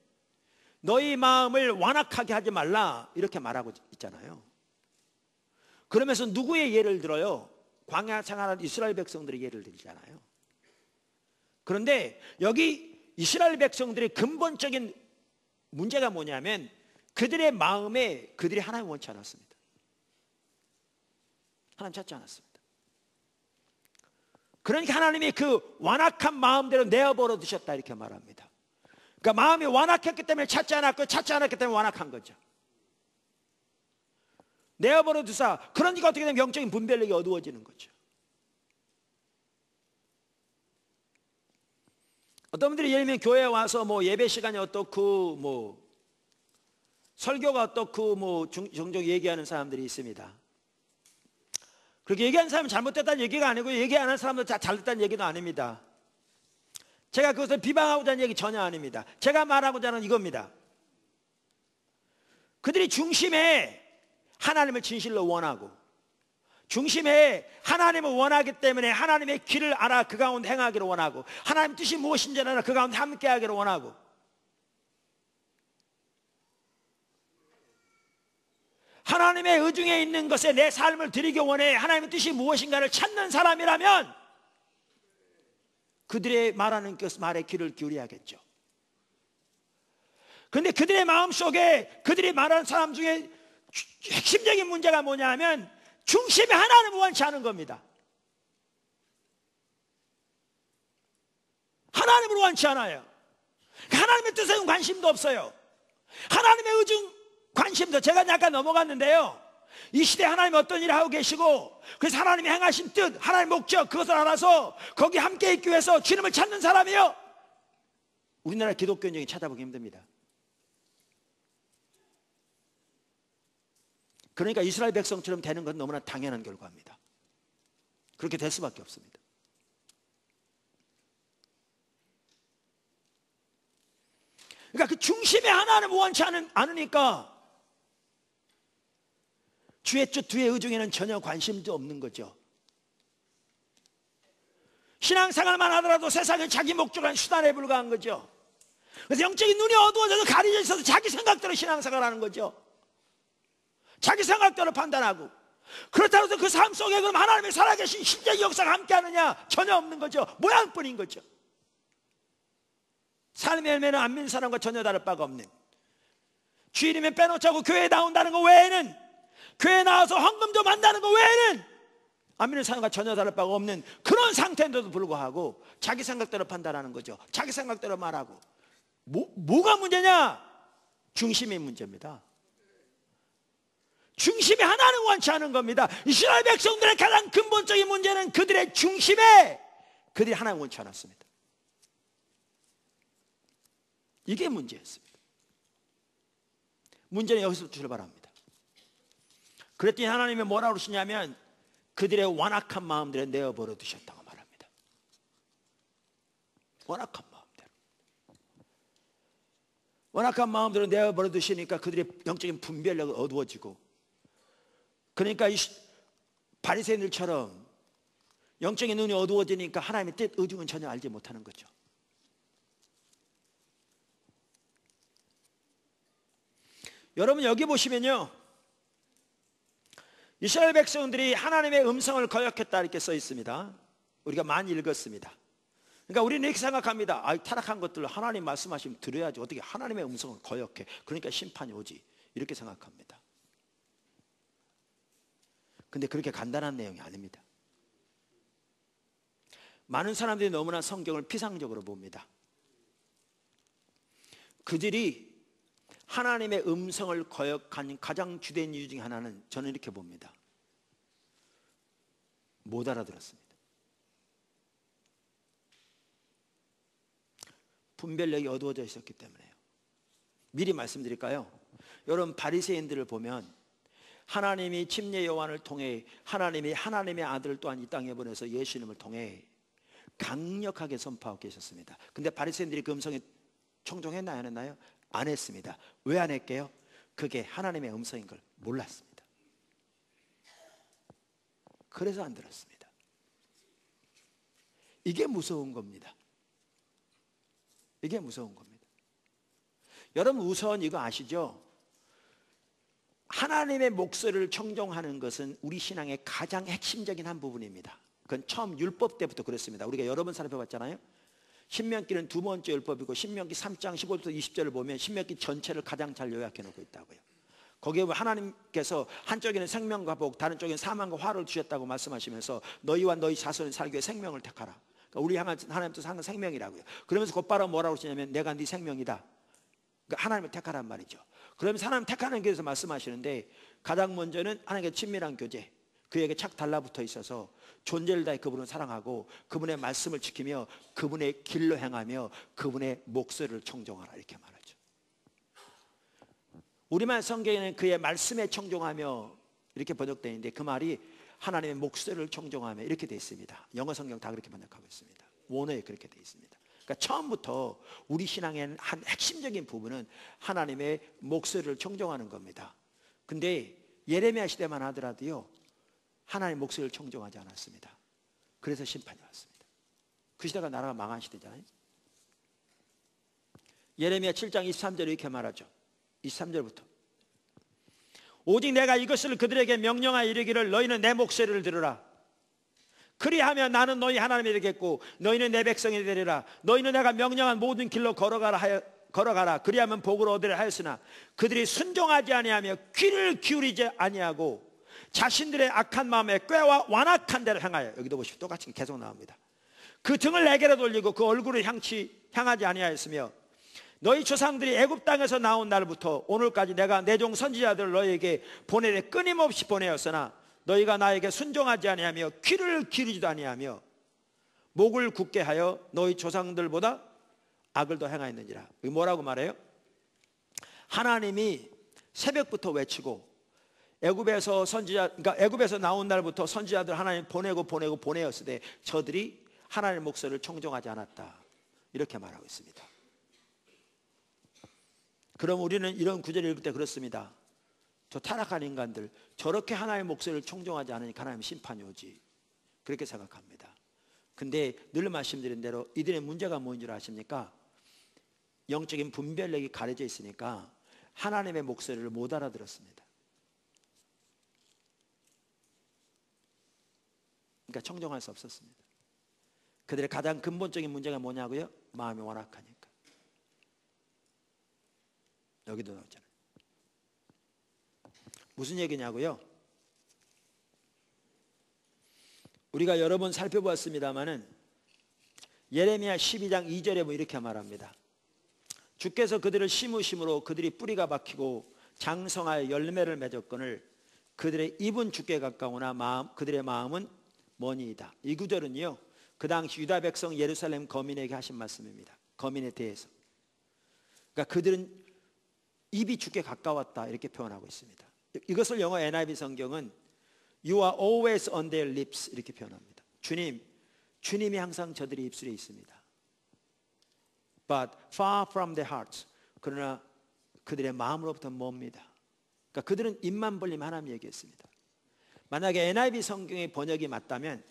너희 마음을 완악하게 하지 말라, 이렇게 말하고 있잖아요. 그러면서 누구의 예를 들어요? 광야 생활하는 이스라엘 백성들의 예를 들잖아요. 그런데 여기 이스라엘 백성들의 근본적인 문제가 뭐냐면 그들의 마음에 그들이 하나님 원치 않았습니다. 하나님 찾지 않았습니다. 그러니까 하나님이 그 완악한 마음대로 내어버려 두셨다, 이렇게 말합니다. 그러니까 마음이 완악했기 때문에 찾지 않았고 찾지 않았기 때문에 완악한 거죠. 내어버려 두사. 그러니까 어떻게 되면 영적인 분별력이 어두워지는 거죠. 어떤 분들이 예를 들면 교회에 와서 뭐 예배 시간이 어떻고 뭐 설교가 어떻고 뭐 종종 얘기하는 사람들이 있습니다. 그렇게 얘기하는 사람은 잘못됐다는 얘기가 아니고 얘기 안 하는 사람도 다 잘됐다는 얘기도 아닙니다. 제가 그것을 비방하고자 하는 얘기 전혀 아닙니다. 제가 말하고자 하는 이겁니다. 그들이 중심에 하나님을 진실로 원하고 중심에 하나님을 원하기 때문에 하나님의 길을 알아 그 가운데 행하기를 원하고 하나님 뜻이 무엇인지 알아 그 가운데 함께하기를 원하고 하나님의 의중에 있는 것에 내 삶을 드리기 원해 하나님의 뜻이 무엇인가를 찾는 사람이라면 그들의 말하는 그 말에 귀를 기울여야겠죠. 그런데 그들의 마음속에 그들이 말하는 사람 중에 핵심적인 문제가 뭐냐 하면 중심에 하나님을 원치 않은 겁니다. 하나님을 원치 않아요. 하나님의 뜻에는 관심도 없어요. 하나님의 의중 관심도. 제가 잠깐 넘어갔는데요, 이 시대에 하나님이 어떤 일을 하고 계시고 그래서 하나님이 행하신 뜻, 하나님의 목적, 그것을 알아서 거기 함께 있기 위해서 주님을 찾는 사람이요, 우리나라 기독교인들이 찾아보기 힘듭니다. 그러니까 이스라엘 백성처럼 되는 건 너무나 당연한 결과입니다. 그렇게 될 수밖에 없습니다. 그러니까 그 중심에 하나님을 원치 않으니까 주의 뜻, 주의 의중에는 전혀 관심도 없는 거죠. 신앙생활만 하더라도 세상은 자기 목적한 수단에 불과한 거죠. 그래서 영적인 눈이 어두워져서 가려져 있어서 자기 생각대로 신앙생활하는 거죠. 자기 생각대로 판단하고. 그렇다고 해서 그 삶 속에 그럼 하나님의 살아계신 실제 역사가 함께하느냐? 전혀 없는 거죠. 모양뿐인 거죠. 삶의 열매는 안 믿는 사람과 전혀 다를 바가 없는, 주일이면 빼놓자고 교회에 나온다는 것 외에는, 교회에 나와서 헌금 좀 한다는 것 외에는 안 믿는 사람과 전혀 다를 바가 없는 그런 상태인데도 불구하고 자기 생각대로 판단하는 거죠. 자기 생각대로 말하고. 뭐가 문제냐? 중심이 문제입니다. 중심이 하나는 원치 않은 겁니다. 이스라엘 백성들의 가장 근본적인 문제는 그들의 중심에 그들이 하나는 원치 않았습니다. 이게 문제였습니다. 문제는 여기서부터 출발합니다. 그랬더니 하나님이 뭐라고 그러시냐면 그들의 완악한 마음들에 내어버려 두셨다고 말합니다. 완악한 마음들을 내어버려 두시니까 그들의 영적인 분별력이 어두워지고, 그러니까 이 바리새인들처럼 영적인 눈이 어두워지니까 하나님의 뜻, 의중은 전혀 알지 못하는 거죠. 여러분 여기 보시면요, 이스라엘 백성들이 하나님의 음성을 거역했다 이렇게 써 있습니다. 우리가 많이 읽었습니다. 그러니까 우리는 이렇게 생각합니다. 타락한 것들을 하나님 말씀하시면 들어야지, 어떻게 하나님의 음성을 거역해, 그러니까 심판이 오지, 이렇게 생각합니다. 근데 그렇게 간단한 내용이 아닙니다. 많은 사람들이 너무나 성경을 피상적으로 봅니다. 그들이 하나님의 음성을 거역한 가장 주된 이유 중에 하나는 저는 이렇게 봅니다. 못 알아들었습니다. 분별력이 어두워져 있었기 때문에요. 미리 말씀드릴까요? 여러분 바리새인들을 보면 하나님이 침례 요한을 통해 하나님이 하나님의 아들 또한 이 땅에 보내서 예수님을 통해 강력하게 선포하고 계셨습니다. 근데 바리새인들이 그 음성에 청종했나요? 안 했나요? 안 했습니다. 왜 안 했게요? 그게 하나님의 음성인 걸 몰랐습니다. 그래서 안 들었습니다. 이게 무서운 겁니다. 이게 무서운 겁니다. 여러분 우선 이거 아시죠? 하나님의 목소리를 청종하는 것은 우리 신앙의 가장 핵심적인 한 부분입니다. 그건 처음 율법 때부터 그랬습니다. 우리가 여러 번 살펴봤잖아요. 신명기는 두 번째 율법이고 신명기 3장 15절부터 20절을 보면 신명기 전체를 가장 잘 요약해 놓고 있다고요. 거기에 하나님께서 한쪽에는 생명과 복, 다른 쪽에는 사망과 화를 주셨다고 말씀하시면서 너희와 너희 자손이 살기 위해 생명을 택하라. 그러니까 우리 향한 하나님도 상은 생명이라고요. 그러면서 곧바로 뭐라고 하시냐면 내가 네 생명이다. 그러니까 하나님을 택하란 말이죠. 그러면서 하나님 택하는 길에서 말씀하시는데 가장 먼저는 하나님께 친밀한 교제, 그에게 착 달라붙어 있어서 존재를 다해 그분을 사랑하고 그분의 말씀을 지키며 그분의 길로 행하며 그분의 목소리를 청종하라 이렇게 말하죠. 우리말 성경에는 그의 말씀에 청종하며 이렇게 번역되어 있는데 그 말이 하나님의 목소리를 청종하며 이렇게 되어 있습니다. 영어 성경 다 그렇게 번역하고 있습니다. 원어에 그렇게 되어 있습니다. 그러니까 처음부터 우리 신앙의 한 핵심적인 부분은 하나님의 목소리를 청종하는 겁니다. 근데 예레미야 시대만 하더라도요 하나님의 목소리를 청종하지 않았습니다. 그래서 심판이 왔습니다. 그 시대가 나라가 망한 시대잖아요. 예레미야 7장 23절에 이렇게 말하죠. 23절부터 오직 내가 이것을 그들에게 명령하여 이르기를 너희는 내 목소리를 들으라. 그리하면 나는 너희 하나님이 되겠고 너희는 내 백성이 되리라. 너희는 내가 명령한 모든 길로 걸어가라. 그리하면 복을 얻으려 하였으나 그들이 순종하지 아니하며 귀를 기울이지 아니하고 자신들의 악한 마음에 꾀와 완악한 대로 행하여, 여기도 보십시오. 똑같이 계속 나옵니다. 그 등을 내게로 돌리고 그 얼굴을 향하지 아니하였으며 너희 조상들이 애굽 땅에서 나온 날부터 오늘까지 내가 내 종 선지자들을 너희에게 보내되 끊임없이 보내었으나 너희가 나에게 순종하지 아니하며 귀를 기울이지도 아니하며 목을 굳게 하여 너희 조상들보다 악을 더 행하였느니라. 이게 뭐라고 말해요? 하나님이 새벽부터 외치고 애굽에서 그러니까 애굽에서 나온 날부터 선지자들 하나님 보내었을 때 저들이 하나님의 목소리를 청종하지 않았다. 이렇게 말하고 있습니다. 그럼 우리는 이런 구절을 읽을 때 그렇습니다. 저 타락한 인간들 저렇게 하나님의 목소리를 청종하지 않으니까 하나님 심판이 오지. 그렇게 생각합니다. 근데 늘 말씀드린 대로 이들의 문제가 뭐인 줄 아십니까? 영적인 분별력이 가려져 있으니까 하나님의 목소리를 못 알아들었습니다. 그러니까 청정할 수 없었습니다. 그들의 가장 근본적인 문제가 뭐냐고요? 마음이 완악하니까. 여기도 나오잖아요. 무슨 얘기냐고요? 우리가 여러 번 살펴보았습니다마는 예레미야 12장 2절에 뭐 이렇게 말합니다. 주께서 그들을 심으심으로 그들이 뿌리가 박히고 장성하여 열매를 맺었거늘 그들의 입은 주께 가까우나 그들의 마음은 머니이다. 이 구절은요, 그 당시 유다 백성 예루살렘 거민에게 하신 말씀입니다. 거민에 대해서. 그러니까 그들은 입이 주께 가까웠다 이렇게 표현하고 있습니다. 이것을 영어 NIV 성경은 You are always on their lips 이렇게 표현합니다. 주님이 항상 저들의 입술에 있습니다. But far from their hearts. 그러나 그들의 마음으로부터 멉니다. 그러니까 그들은 입만 벌리면 하나님 얘기했습니다. 만약에 NIV 성경의 번역이 맞다면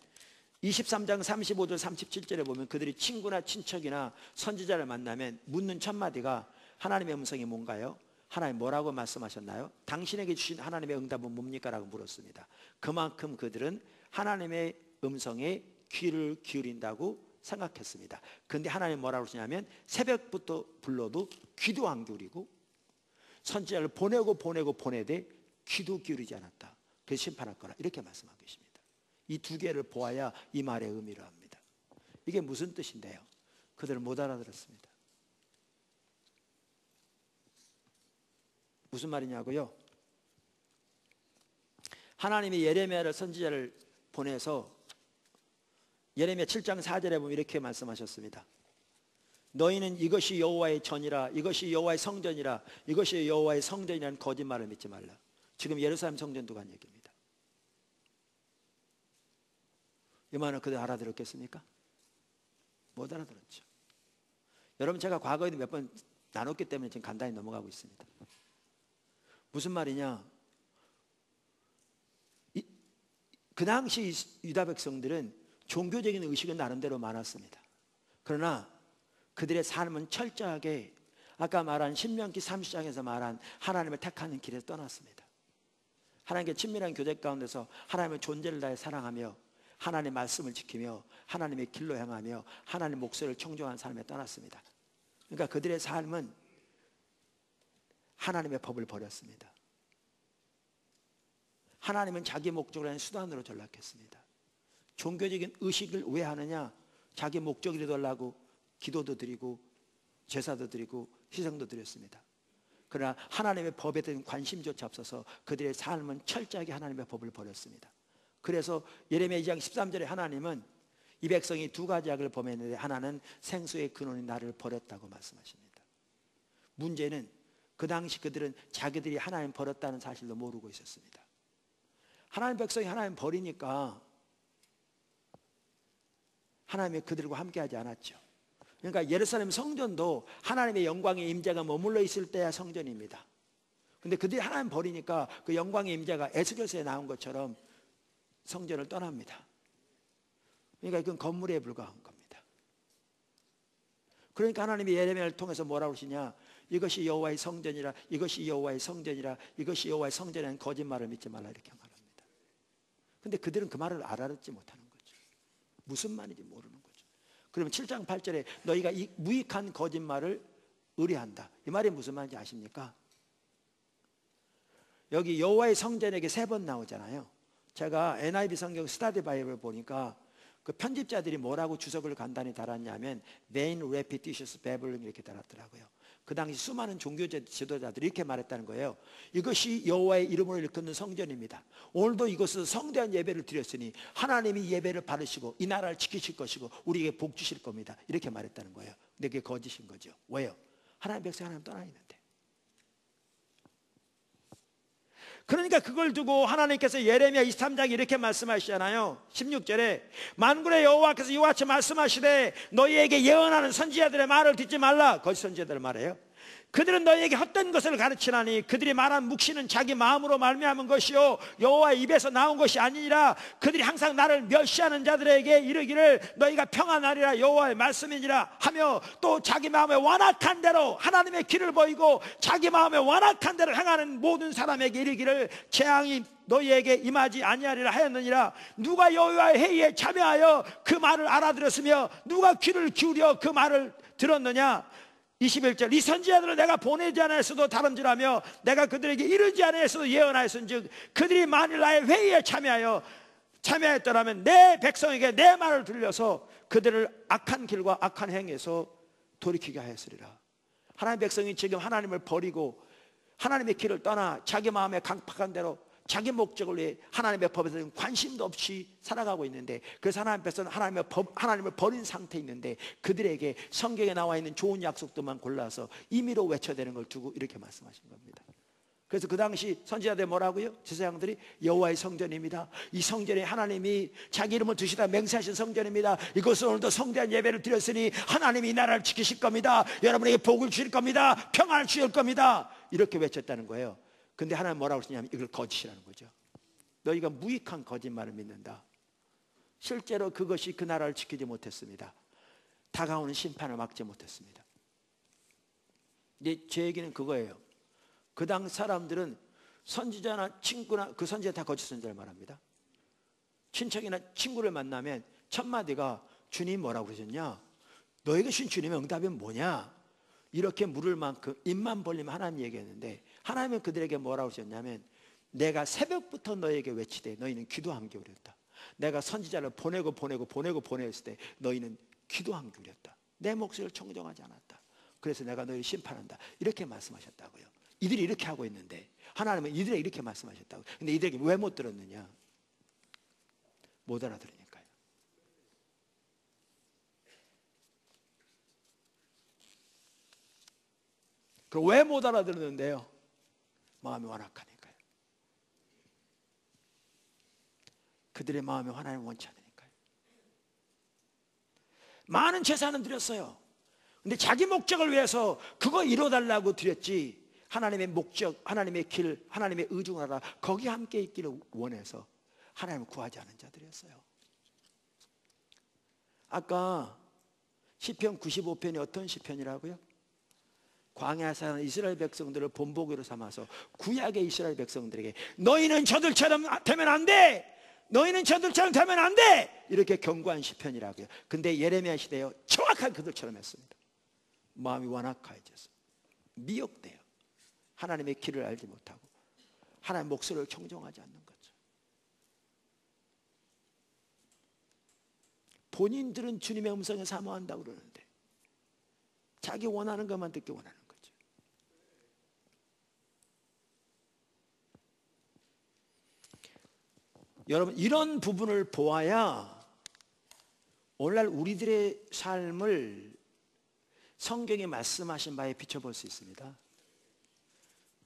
23장 35절 37절에 보면 그들이 친구나 친척이나 선지자를 만나면 묻는 첫 마디가 하나님의 음성이 뭔가요? 하나님 뭐라고 말씀하셨나요? 당신에게 주신 하나님의 응답은 뭡니까? 라고 물었습니다. 그만큼 그들은 하나님의 음성에 귀를 기울인다고 생각했습니다. 그런데 하나님 뭐라고 하시냐면 새벽부터 불러도 귀도 안 기울이고 선지자를 보내되 귀도 기울이지 않았다. 그래서 심판할 거라 이렇게 말씀하고 계십니다. 이 두 개를 보아야 이 말의 의미를 압니다. 이게 무슨 뜻인데요? 그들은 못 알아들었습니다. 무슨 말이냐고요? 하나님이 예레미야를 선지자를 보내서 예레미야 7장 4절에 보면 이렇게 말씀하셨습니다. 너희는 이것이 여호와의 전이라, 이것이 여호와의 성전이라, 이것이 여호와의 성전이라는 거짓말을 믿지 말라. 지금 예루살렘 성전도 간 얘기입니다. 이 말은 그들 알아들었겠습니까? 못 알아들었죠. 여러분, 제가 과거에도 몇 번 나눴기 때문에 지금 간단히 넘어가고 있습니다. 무슨 말이냐? 그 당시 유다 백성들은 종교적인 의식은 나름대로 많았습니다. 그러나 그들의 삶은 철저하게 아까 말한 신명기 30장에서 말한 하나님을 택하는 길에서 떠났습니다. 하나님께 친밀한 교제 가운데서 하나님의 존재를 다해 사랑하며 하나님의 말씀을 지키며 하나님의 길로 향하며 하나님의 목소리를 청종한 삶에 떠났습니다. 그러니까 그들의 삶은 하나님의 법을 버렸습니다. 하나님은 자기 목적을 하는 수단으로 전락했습니다. 종교적인 의식을 왜 하느냐? 자기 목적을 이루려고 기도도 드리고 제사도 드리고 희생도 드렸습니다. 그러나 하나님의 법에 대한 관심조차 없어서 그들의 삶은 철저하게 하나님의 법을 버렸습니다. 그래서 예레미야 2장 13절에 하나님은 이 백성이 두 가지 악을 범했는데 하나는 생수의 근원인 나를 버렸다고 말씀하십니다. 문제는 그 당시 그들은 자기들이 하나님 버렸다는 사실도 모르고 있었습니다. 하나님 백성이 하나님 버리니까 하나님이 그들과 함께하지 않았죠. 그러니까 예루살렘 성전도 하나님의 영광의 임재가 머물러 있을 때야 성전입니다. 그런데 그들이 하나님 버리니까 그 영광의 임재가 에스겔서에 나온 것처럼 성전을 떠납니다. 그러니까 이건 건물에 불과한 겁니다. 그러니까 하나님이 예레미야를 통해서 뭐라고 하시냐? 이것이 여호와의 성전이라, 이것이 여호와의 성전이라, 이것이 여호와의 성전이라는 거짓말을 믿지 말라 이렇게 말합니다. 근데 그들은 그 말을 알아듣지 못하는 거죠. 무슨 말인지 모르는 거죠. 그러면 7장 8절에 너희가 이 무익한 거짓말을 의뢰한다. 이 말이 무슨 말인지 아십니까? 여기 여호와의 성전에게 3번 나오잖아요. 제가 NIV 성경 스타디 바이블 보니까 그 편집자들이 뭐라고 주석을 간단히 달았냐면 vain repetitious babbling 이렇게 달았더라고요. 그 당시 수많은 종교 지도자들이 이렇게 말했다는 거예요. 이것이 여호와의 이름으로 일컫는 성전입니다. 오늘도 이것은 성대한 예배를 드렸으니 하나님이 예배를 받으시고 이 나라를 지키실 것이고 우리에게 복 주실 겁니다. 이렇게 말했다는 거예요. 근데 그게 거짓인 거죠. 왜요? 하나님 백성이 하나님 떠나 있는데. 그러니까 그걸 두고 하나님께서 예레미야 23장에 이렇게 말씀하시잖아요. 16절에 만군의 여호와께서 이와 같이 말씀하시되 너희에게 예언하는 선지자들의 말을 듣지 말라. 거짓 선지자들의 말이에요. 그들은 너희에게 헛된 것을 가르치나니 그들이 말한 묵시는 자기 마음으로 말미암은 것이요 여호와의 입에서 나온 것이 아니니라. 그들이 항상 나를 멸시하는 자들에게 이르기를 너희가 평안하리라 여호와의 말씀이니라 하며 또 자기 마음에 완악한 대로 하나님의 길을 보이고 자기 마음에 완악한 대로 행하는 모든 사람에게 이르기를 재앙이 너희에게 임하지 아니하리라 하였느니라. 누가 여호와의 회의에 참여하여 그 말을 알아들었으며 누가 귀를 기울여 그 말을 들었느냐. 21절 이 선지자들을 내가 보내지 않았어도 다름질하며 내가 그들에게 이르지 않았어도 예언하였은즉 그들이 만일 나의 회의에 참여했더라면 내 백성에게 내 말을 들려서 그들을 악한 길과 악한 행에서 돌이키게 하였으리라. 하나님의 백성이 지금 하나님을 버리고 하나님의 길을 떠나 자기 마음에 강팍한 대로 자기 목적을 위해 하나님의 법에 대한 관심도 없이 살아가고 있는데, 그래서 하나님의 백성은 하나님을 버린 상태에 있는데 그들에게 성경에 나와 있는 좋은 약속들만 골라서 임의로 외쳐대는 걸 두고 이렇게 말씀하신 겁니다. 그래서 그 당시 선지자들 뭐라고요? 제사장들이 여호와의 성전입니다. 이 성전에 하나님이 자기 이름을 두시다 맹세하신 성전입니다. 이곳은 오늘도 성대한 예배를 드렸으니 하나님이 이 나라를 지키실 겁니다. 여러분에게 복을 주실 겁니다. 평안을 주실 겁니다. 이렇게 외쳤다는 거예요. 근데 하나님 뭐라고 하시냐면 이걸 거짓이라는 거죠. 너희가 무익한 거짓말을 믿는다. 실제로 그것이 그 나라를 지키지 못했습니다. 다가오는 심판을 막지 못했습니다. 근데 제 얘기는 그거예요. 그 당 사람들은 선지자나 친구나 그 선지자 다 거짓 선지자를 말합니다. 친척이나 친구를 만나면 첫 마디가 주님 뭐라고 그러셨냐? 너에게 주신 주님의 응답이 뭐냐? 이렇게 물을 만큼 입만 벌리면 하나님 얘기했는데, 하나님은 그들에게 뭐라고 하셨냐면 내가 새벽부터 너에게 외치되 너희는 기도한 겨울이었다. 내가 선지자를 보냈을 때 너희는 기도한 겨울이었다. 내 목소리를 청정하지 않았다. 그래서 내가 너희를 심판한다. 이렇게 말씀하셨다고요. 이들이 이렇게 하고 있는데 하나님은 이들에게 이렇게 말씀하셨다고. 근데 이들에게 왜 못 들었느냐? 못 알아들으니까요. 그럼 왜 못 알아들었는데요? 마음이 완악하니까요. 그들의 마음이 하나님을 원치 않으니까요. 많은 제사는 드렸어요. 근데 자기 목적을 위해서 그거 이뤄달라고 드렸지, 하나님의 목적, 하나님의 길, 하나님의 의중을 알아 거기 함께 있기를 원해서 하나님을 구하지 않은 자들이었어요. 아까 시편 95편이 어떤 시편이라고요? 광야에 사는 이스라엘 백성들을 본보기로 삼아서 구약의 이스라엘 백성들에게 너희는 저들처럼 되면 안 돼! 너희는 저들처럼 되면 안 돼! 이렇게 경고한 시편이라고요. 근데 예레미야 시대에 정확하게 그들처럼 했습니다. 마음이 완악해져서 미혹돼요. 하나님의 길을 알지 못하고 하나님의 목소리를 청정하지 않는 거죠. 본인들은 주님의 음성을 사모한다고 그러는데 자기 원하는 것만 듣기 원하는 거죠. 여러분, 이런 부분을 보아야 오늘날 우리들의 삶을 성경이 말씀하신 바에 비춰볼 수 있습니다.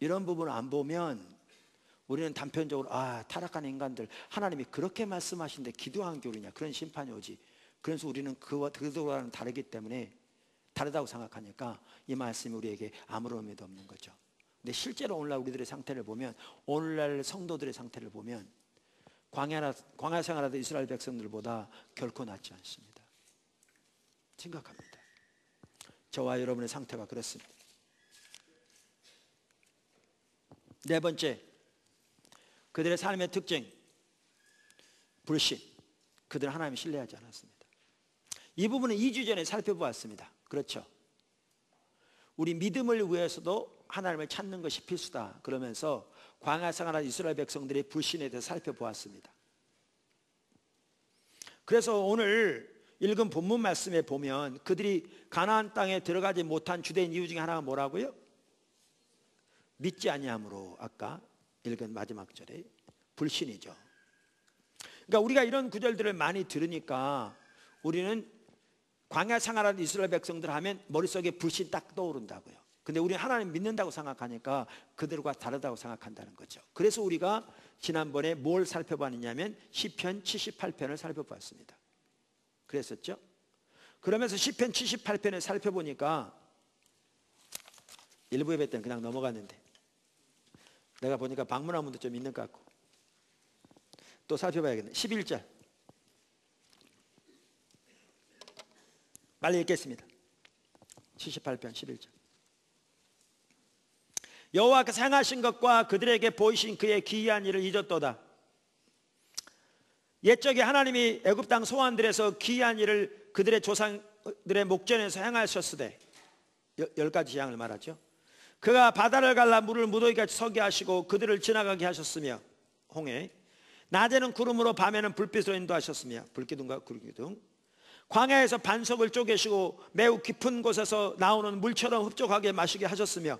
이런 부분을 안 보면 우리는 단편적으로 타락한 인간들 하나님이 그렇게 말씀하신데 기도한 교리냐, 그런 심판이 오지. 그래서 우리는 그들과는 다르기 때문에 다르다고 생각하니까 이 말씀이 우리에게 아무런 의미도 없는 거죠. 근데 실제로 오늘날 우리들의 상태를 보면, 오늘날 성도들의 상태를 보면 광야 생활하던 이스라엘 백성들보다 결코 낫지 않습니다. 심각합니다. 저와 여러분의 상태가 그렇습니다. 네 번째, 그들의 삶의 특징, 불신. 그들은 하나님을 신뢰하지 않았습니다. 이 부분은 2주 전에 살펴보았습니다. 그렇죠? 우리 믿음을 위해서도 하나님을 찾는 것이 필수다 그러면서 광야 생활한 이스라엘 백성들의 불신에 대해서 살펴보았습니다. 그래서 오늘 읽은 본문 말씀에 보면 그들이 가나안 땅에 들어가지 못한 주된 이유 중에 하나가 뭐라고요? 믿지 아니함으로, 아까 읽은 마지막 절에 불신이죠. 그러니까 우리가 이런 구절들을 많이 들으니까 우리는 광야 생활하는 이스라엘 백성들 하면 머릿속에 불신 딱 떠오른다고요. 근데 우리는 하나님 믿는다고 생각하니까 그들과 다르다고 생각한다는 거죠. 그래서 우리가 지난번에 뭘 살펴봤느냐면 시편 78편을 살펴봤습니다. 그랬었죠? 그러면서 시편 78편을 살펴보니까 일부 예배 때는 그냥 넘어갔는데 내가 보니까 방문한 분도 좀 있는 것 같고 또 살펴봐야겠네. 11절 빨리 읽겠습니다. 78편 11절. 여호와께서 행하신 것과 그들에게 보이신 그의 기이한 일을 잊었도다. 옛적에 하나님이 애굽 땅 소환들에서 기이한 일을 그들의 조상들의 목전에서 행하셨으되 10가지 재앙을 말하죠. 그가 바다를 갈라 물을 무더기같이 서게 하시고 그들을 지나가게 하셨으며 홍해 낮에는 구름으로 밤에는 불빛으로 인도하셨으며 불기둥과 구름기둥 광야에서 반석을 쪼개시고 매우 깊은 곳에서 나오는 물처럼 흡족하게 마시게 하셨으며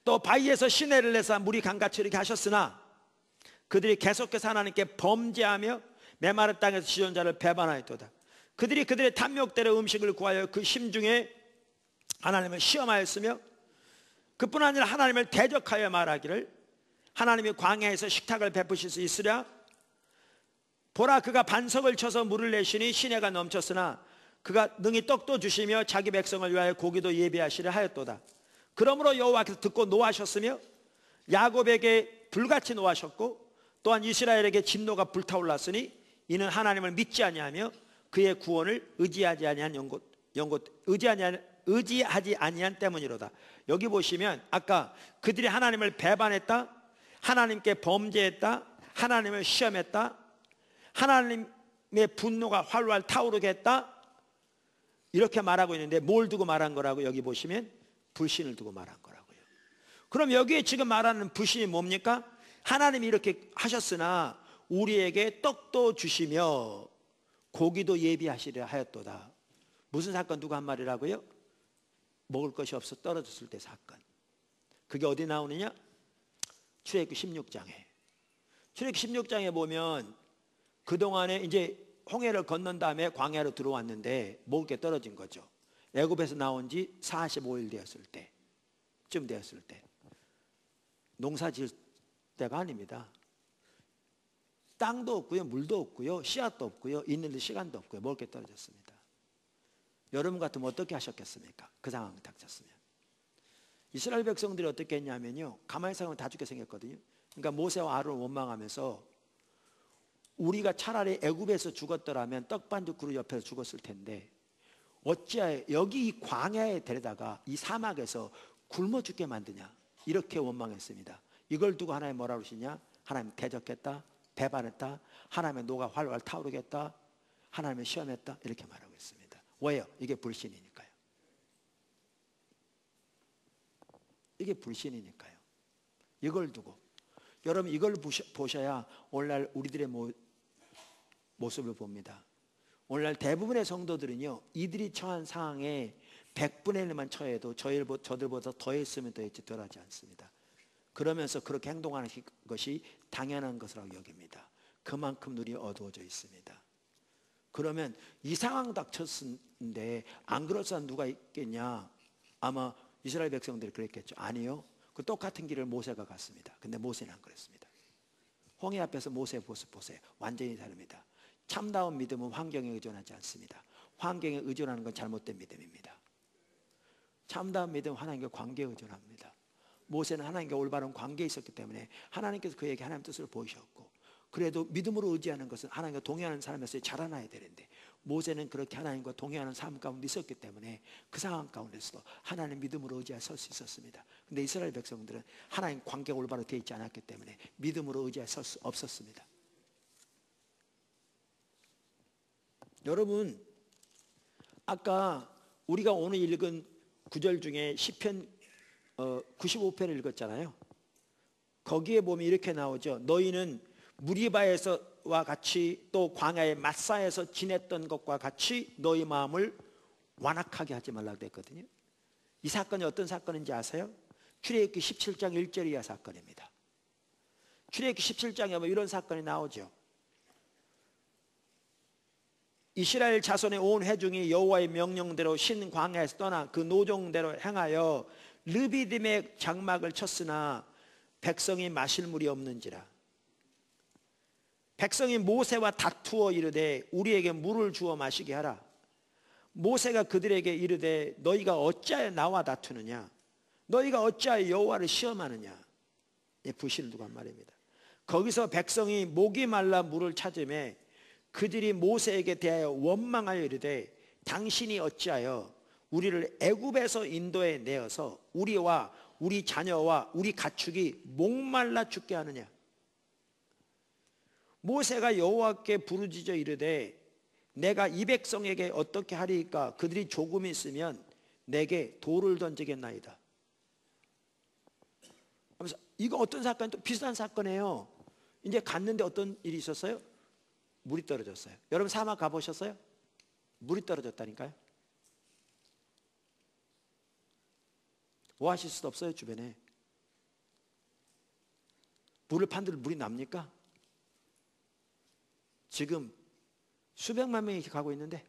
또 바위에서 시내를 내사 물이 강같이 이렇게 하셨으나 그들이 계속해서 하나님께 범죄하며 메마른 땅에서 지존자를 배반하였도다. 그들이 그들의 탐욕대로 음식을 구하여 그 심중에 하나님을 시험하였으며 그뿐 아니라 하나님을 대적하여 말하기를 하나님이 광야에서 식탁을 베푸실 수 있으랴. 보라 그가 반석을 쳐서 물을 내시니 시내가 넘쳤으나 그가 능히 떡도 주시며 자기 백성을 위하여 고기도 예비하시려 하였도다. 그러므로 여호와께서 듣고 노하셨으며 야곱에게 불같이 노하셨고 또한 이스라엘에게 진노가 불타올랐으니 이는 하나님을 믿지 아니하며 그의 구원을 의지하지 아니한 때문이로다. 여기 보시면 아까 그들이 하나님을 배반했다, 하나님께 범죄했다, 하나님을 시험했다, 하나님의 분노가 활활 타오르게 했다 이렇게 말하고 있는데 뭘 두고 말한 거라고? 여기 보시면 불신을 두고 말한 거라고요. 그럼 여기에 지금 말하는 불신이 뭡니까? 하나님이 이렇게 하셨으나 우리에게 떡도 주시며 고기도 예비하시려 하였도다. 무슨 사건 누가 한 말이라고요? 먹을 것이 없어 떨어졌을 때 사건. 그게 어디 나오느냐? 출애굽기 16장에. 출애굽기 16장에 보면 그동안에 이제 홍해를 건넌 다음에 광야로 들어왔는데 먹을 게 떨어진 거죠. 애굽에서 나온 지 45일 되었을 때쯤 되었을 때 농사 지을 때가 아닙니다. 땅도 없고요, 물도 없고요, 씨앗도 없고요, 있는데 시간도 없고요, 먹을 게 떨어졌습니다. 여러분 같으면 어떻게 하셨겠습니까? 그 상황이 닥쳤으면. 이스라엘 백성들이 어떻게 했냐면요, 가만히 생각하면 다 죽게 생겼거든요. 그러니까 모세와 아론을 원망하면서 우리가 차라리 애굽에서 죽었더라면 떡반죽 그릇 옆에서 죽었을 텐데 어찌하여 여기 이 광야에 데려다가 이 사막에서 굶어 죽게 만드냐, 이렇게 원망했습니다. 이걸 두고 하나님 뭐라고 하시냐? 하나님 대적했다, 배반했다, 하나님의 노가 활활 타오르겠다, 하나님을 시험했다, 이렇게 말하고 있습니다. 왜요? 이게 불신이니까요. 이게 불신이니까요. 이걸 두고 여러분 이걸 보셔야 오늘날 우리들의 모습을 봅니다. 오늘날 대부분의 성도들은요, 이들이 처한 상황에 100분의 1만 처해도 저들보다 더했으면 더했지 덜하지 않습니다. 그러면서 그렇게 행동하는 것이 당연한 것이라고 여깁니다. 그만큼 눈이 어두워져 있습니다. 그러면 이 상황 닥쳤는데 안 그럴 사람 누가 있겠냐? 아마 이스라엘 백성들이 그랬겠죠. 아니요, 그 똑같은 길을 모세가 갔습니다. 근데 모세는 안 그랬습니다. 홍해 앞에서 모세의 모습 보세요. 완전히 다릅니다. 참다운 믿음은 환경에 의존하지 않습니다. 환경에 의존하는 건 잘못된 믿음입니다. 참다운 믿음은 하나님과 관계에 의존합니다. 모세는 하나님과 올바른 관계에 있었기 때문에 하나님께서 그에게 하나님의 뜻을 보이셨고, 그래도 믿음으로 의지하는 것은 하나님과 동행하는 사람에서 자라나야 되는데 모세는 그렇게 하나님과 동행하는 삶 가운데 있었기 때문에 그 상황 가운데서도 하나님 믿음으로 의지해 설 수 있었습니다. 그런데 이스라엘 백성들은 하나님 관계가 올바로 되어 있지 않았기 때문에 믿음으로 의지해 설 수 없었습니다. 여러분, 아까 우리가 오늘 읽은 구절 중에 시편 95편을 읽었잖아요. 거기에 보면 이렇게 나오죠. 너희는 무리바에서와 같이 또 광야의 마사에서 지냈던 것과 같이 너희 마음을 완악하게 하지 말라고 했거든요. 이 사건이 어떤 사건인지 아세요? 출애굽기 17장 1절 이하 사건입니다. 출애굽기 17장에 보면 이런 사건이 나오죠. 이스라엘 자손의 온 회중이 여호와의 명령대로 신 광야에서 떠나 그 노종대로 행하여 르비딤의 장막을 쳤으나 백성이 마실 물이 없는지라. 백성이 모세와 다투어 이르되 우리에게 물을 주어 마시게 하라. 모세가 그들에게 이르되 너희가 어찌하여 나와 다투느냐? 너희가 어찌하여 여호와를 시험하느냐. 부실을 두고 한 말입니다. 거기서 백성이 목이 말라 물을 찾으매 그들이 모세에게 대하여 원망하여 이르되 당신이 어찌하여 우리를 애굽에서 인도해 내어서 우리와 우리 자녀와 우리 가축이 목말라 죽게 하느냐. 모세가 여호와께 부르짖어 이르되 내가 이 백성에게 어떻게 하리이까. 그들이 조금 있으면 내게 돌을 던지겠나이다. 하면서 이거 어떤 사건, 또 비슷한 사건이에요. 이제 갔는데 어떤 일이 있었어요? 물이 떨어졌어요. 여러분 사막 가보셨어요? 물이 떨어졌다니까요. 오아시스도 없어요 주변에. 물을 판들 물이 납니까? 지금 수백만 명이 가고 있는데,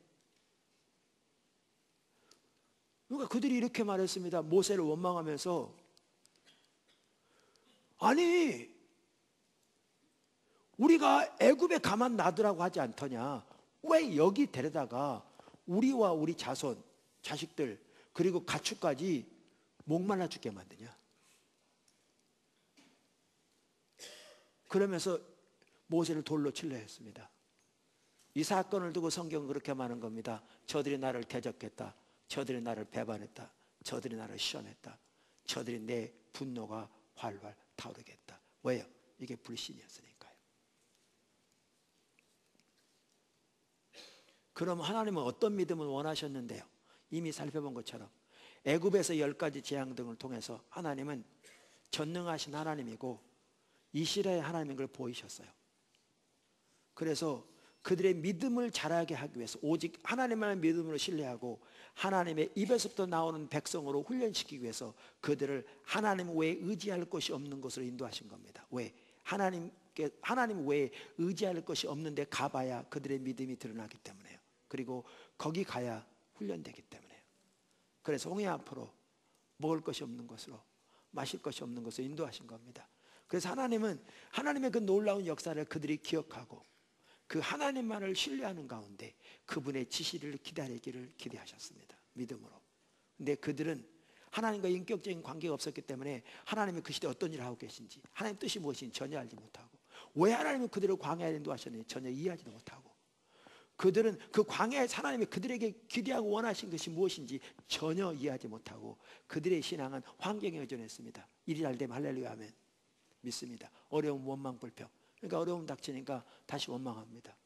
그러니까 그들이 이렇게 말했습니다. 모세를 원망하면서, 아니 우리가 애굽에 가만 놔두라고 하지 않더냐. 왜 여기 데려다가 우리와 우리 자손, 자식들 그리고 가축까지 목말라 죽게 만드냐. 그러면서 모세를 돌로 치려 했습니다. 이 사건을 두고 성경은 그렇게 말하는 겁니다. 저들이 나를 대적했다. 저들이 나를 배반했다. 저들이 나를 시험했다. 저들이 내 분노가 활활 타오르겠다. 왜요? 이게 불신이었으니까요. 그럼 하나님은 어떤 믿음을 원하셨는데요? 이미 살펴본 것처럼 애굽에서 10가지 재앙 등을 통해서 하나님은 전능하신 하나님이고 이스라엘 하나님인 걸 보이셨어요. 그래서 그들의 믿음을 자라게 하기 위해서 오직 하나님만의 믿음으로 신뢰하고 하나님의 입에서부터 나오는 백성으로 훈련시키기 위해서 그들을 하나님 외에 의지할 것이 없는 곳으로 인도하신 겁니다. 왜? 하나님 외에 의지할 것이 없는데 가봐야 그들의 믿음이 드러나기 때문에요. 그리고 거기 가야 훈련되기 때문에요. 그래서 홍해 앞으로 먹을 것이 없는 곳으로, 마실 것이 없는 곳으로 인도하신 겁니다. 그래서 하나님은 하나님의 그 놀라운 역사를 그들이 기억하고 그 하나님만을 신뢰하는 가운데 그분의 지시를 기다리기를 기대하셨습니다. 믿음으로. 근데 그들은 하나님과 인격적인 관계가 없었기 때문에 하나님이 그 시대에 어떤 일을 하고 계신지, 하나님 뜻이 무엇인지 전혀 알지 못하고, 왜 하나님은 그들을 광야에 인도하셨는지 전혀 이해하지도 못하고, 그들은 그 광야에서 하나님이 그들에게 기대하고 원하신 것이 무엇인지 전혀 이해하지 못하고 그들의 신앙은 환경에 의존했습니다. 일이 잘 되면 할렐루야 하면 믿습니다. 어려움, 원망, 불평. 그러니까 어려움 닥치니까 다시 원망합니다.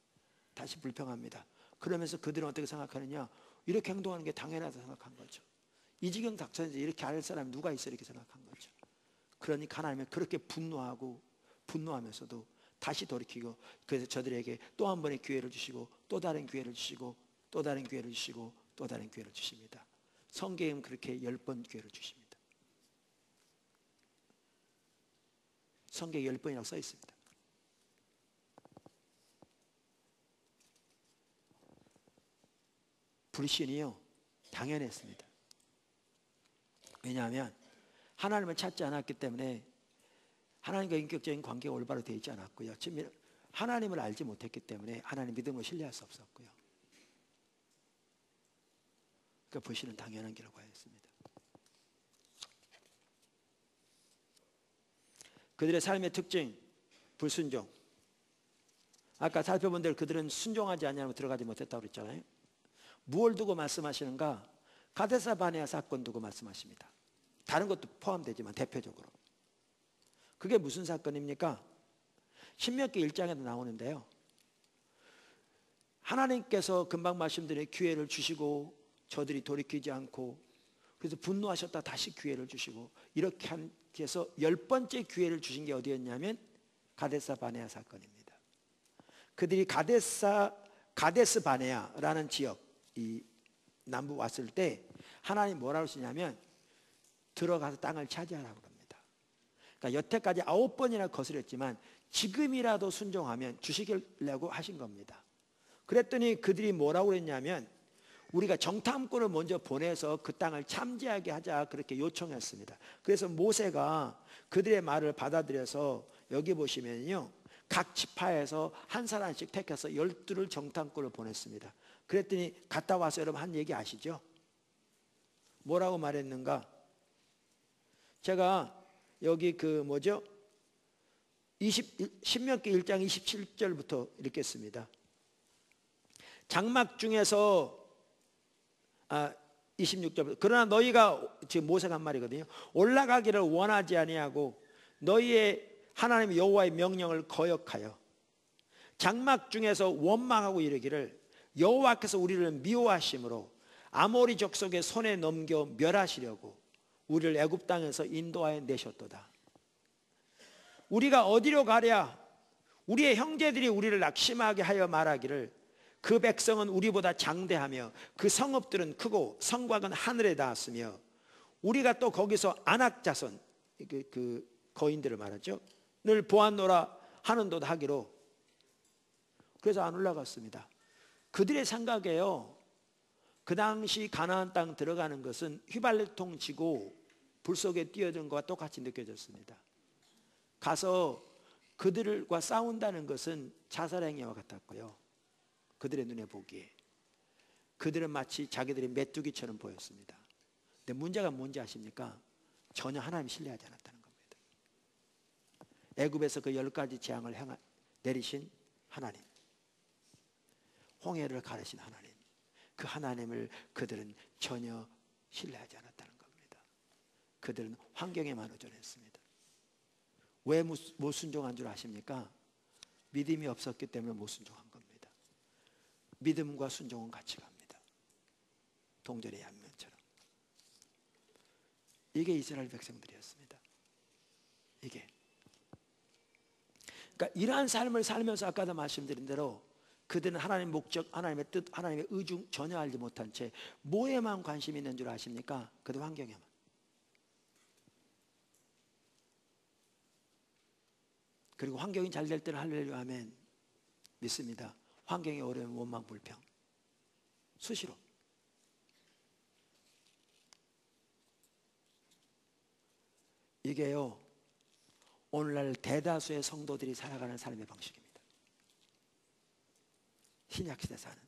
다시 불평합니다. 그러면서 그들은 어떻게 생각하느냐? 이렇게 행동하는 게 당연하다 생각한 거죠. 이 지경 닥쳤는데 이렇게 할 사람이 누가 있어 이렇게 생각한 거죠. 그러니까 하나님은 그렇게 분노하면서도 다시 돌이키고, 그래서 저들에게 또 한 번의 기회를 주시고 또 다른 기회를 주시고 또 다른 기회를 주시고 또 다른 기회를 주십니다. 성경은 그렇게 10번 기회를 주십니다. 성경에 10번이라고 써 있습니다. 불신이요, 당연했습니다. 왜냐하면 하나님을 찾지 않았기 때문에 하나님과 인격적인 관계가 올바로 되어 있지 않았고요. 지금 하나님을 알지 못했기 때문에 하나님 믿음을 신뢰할 수 없었고요. 그러니까 불신은 당연한 길이라고 하였습니다. 그들의 삶의 특징, 불순종. 아까 살펴본 대로 그들은 순종하지 않냐고 들어가지 못했다고 그랬잖아요. 무엇을 두고 말씀하시는가? 가데사 바네아 사건 두고 말씀하십니다. 다른 것도 포함되지만 대표적으로. 그게 무슨 사건입니까? 신명기 1장에도 나오는데요. 하나님께서 금방 말씀드린 기회를 주시고 저들이 돌이키지 않고, 그래서 분노하셨다 다시 기회를 주시고, 이렇게 해서 10번째 기회를 주신 게 어디였냐면 가데사 바네아 사건입니다. 그들이 가데스 바네아라는 지역, 이 남부 왔을 때 하나님 뭐라고 하시냐면 들어가서 땅을 차지하라고 합니다. 그러니까 여태까지 9번이나 거스렸지만 지금이라도 순종하면 주시려고 하신 겁니다. 그랬더니 그들이 뭐라고 그랬냐면 우리가 정탐꾼을 먼저 보내서 그 땅을 참지하게 하자, 그렇게 요청했습니다. 그래서 모세가 그들의 말을 받아들여서 여기 보시면요, 각 지파에서 한 사람씩 택해서 12를 정탐꾼을 보냈습니다. 그랬더니 갔다 와서 여러분 한 얘기 아시죠? 뭐라고 말했는가? 제가 여기 신명기 1장 27절부터 읽겠습니다. 장막 중에서 26절부터 그러나 너희가 지금 모세가 한 말이거든요. 올라가기를 원하지 아니하고 너희의 하나님 여호와의 명령을 거역하여 장막 중에서 원망하고 이르기를 여호와께서 우리를 미워하심으로 아모리 족속의 손에 넘겨 멸하시려고 우리를 애굽 땅에서 인도하여 내셨도다. 우리가 어디로 가랴? 우리의 형제들이 우리를 낙심하게 하여 말하기를 그 백성은 우리보다 장대하며 그 성읍들은 크고 성곽은 하늘에 닿았으며 우리가 또 거기서 아낙 자손 그 거인들을 말하죠. 늘 보았노라 하는도다 하기로. 그래서 안 올라갔습니다. 그들의 생각에요. 그 당시 가나안 땅 들어가는 것은 휘발유통 지고 불 속에 뛰어든 것과 똑같이 느껴졌습니다. 가서 그들과 싸운다는 것은 자살행위와 같았고요. 그들의 눈에 보기에 그들은 마치 자기들이 메뚜기처럼 보였습니다. 근데 문제가 뭔지 아십니까? 전혀 하나님 신뢰하지 않았다는 겁니다. 애굽에서 그 10가지 재앙을 내리신 하나님, 홍해를 가르신 하나님, 그 하나님을 그들은 전혀 신뢰하지 않았다는 겁니다. 그들은 환경에만 의존했습니다. 왜 못 순종한 줄 아십니까? 믿음이 없었기 때문에 못 순종한 겁니다. 믿음과 순종은 같이 갑니다. 동전의 양면처럼. 이게 이스라엘 백성들이었습니다. 이게. 그러니까 이러한 삶을 살면서 아까도 말씀드린 대로 그들은 하나님의 목적, 하나님의 뜻, 하나님의 의중 전혀 알지 못한 채 뭐에만 관심이 있는 줄 아십니까? 그들 환경에만. 그리고 환경이 잘 될 때는 할렐루야 아멘 믿습니다. 환경이 어려우면 원망 불평 수시로. 이게요 오늘날 대다수의 성도들이 살아가는 삶의 방식입니다. 신약시대 사는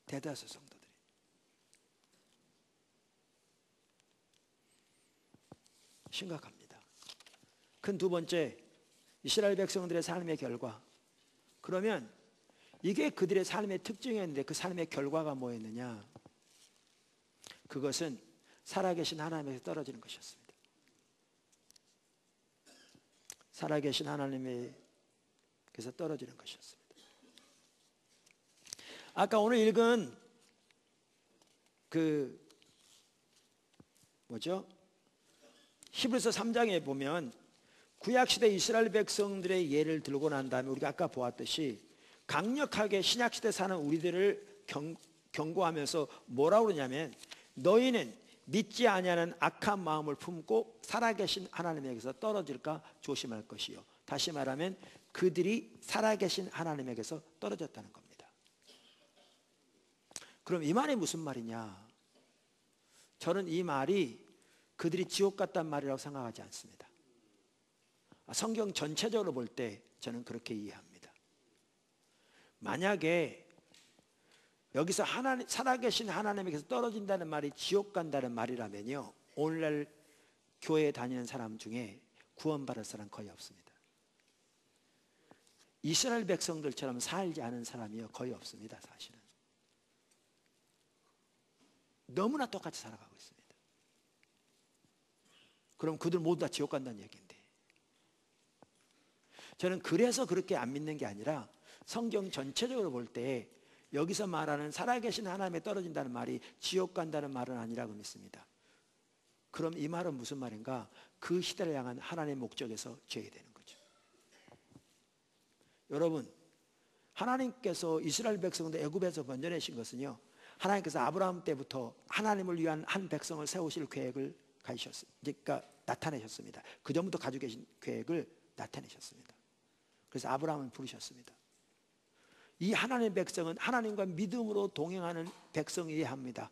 대다수 성도들이. 심각합니다. 큰 두 번째, 이스라엘 백성들의 삶의 결과. 그러면 이게 그들의 삶의 특징이었는데 그 삶의 결과가 뭐였느냐? 그것은 살아계신 하나님에서 떨어지는 것이었습니다. 살아계신 하나님에서 떨어지는 것이었습니다. 아까 오늘 읽은 히브리서 3장에 보면 구약시대 이스라엘 백성들의 예를 들고 난 다음에 우리가 아까 보았듯이 강력하게 신약시대 사는 우리들을 경고하면서 뭐라고 그러냐면 너희는 믿지 아니하는 악한 마음을 품고 살아계신 하나님에게서 떨어질까 조심할 것이요. 다시 말하면 그들이 살아계신 하나님에게서 떨어졌다는 겁니다. 그럼 이 말이 무슨 말이냐? 저는 이 말이 그들이 지옥 갔단 말이라고 생각하지 않습니다. 성경 전체적으로 볼 때 저는 그렇게 이해합니다. 만약에 여기서 살아계신 하나님에게서 떨어진다는 말이 지옥 간다는 말이라면요 오늘날 교회에 다니는 사람 중에 구원받을 사람 거의 없습니다. 이스라엘 백성들처럼 살지 않은 사람이요 거의 없습니다. 사실은 너무나 똑같이 살아가고 있습니다. 그럼 그들 모두 다 지옥 간다는 얘기인데 저는 그래서 그렇게 안 믿는 게 아니라 성경 전체적으로 볼 때 여기서 말하는 살아계신 하나님에 떨어진다는 말이 지옥 간다는 말은 아니라고 믿습니다. 그럼 이 말은 무슨 말인가? 그 시대를 향한 하나님의 목적에서 제외되는 거죠. 여러분 하나님께서 이스라엘 백성들 애굽에서 건져내신 것은요 하나님께서 아브라함 때부터 하나님을 위한 한 백성을 세우실 계획을 그러니까 나타내셨습니다. 그 전부터 가지고 계신 계획을 나타내셨습니다. 그래서 아브라함을 부르셨습니다. 이 하나님의 백성은 하나님과 믿음으로 동행하는 백성이어야 합니다.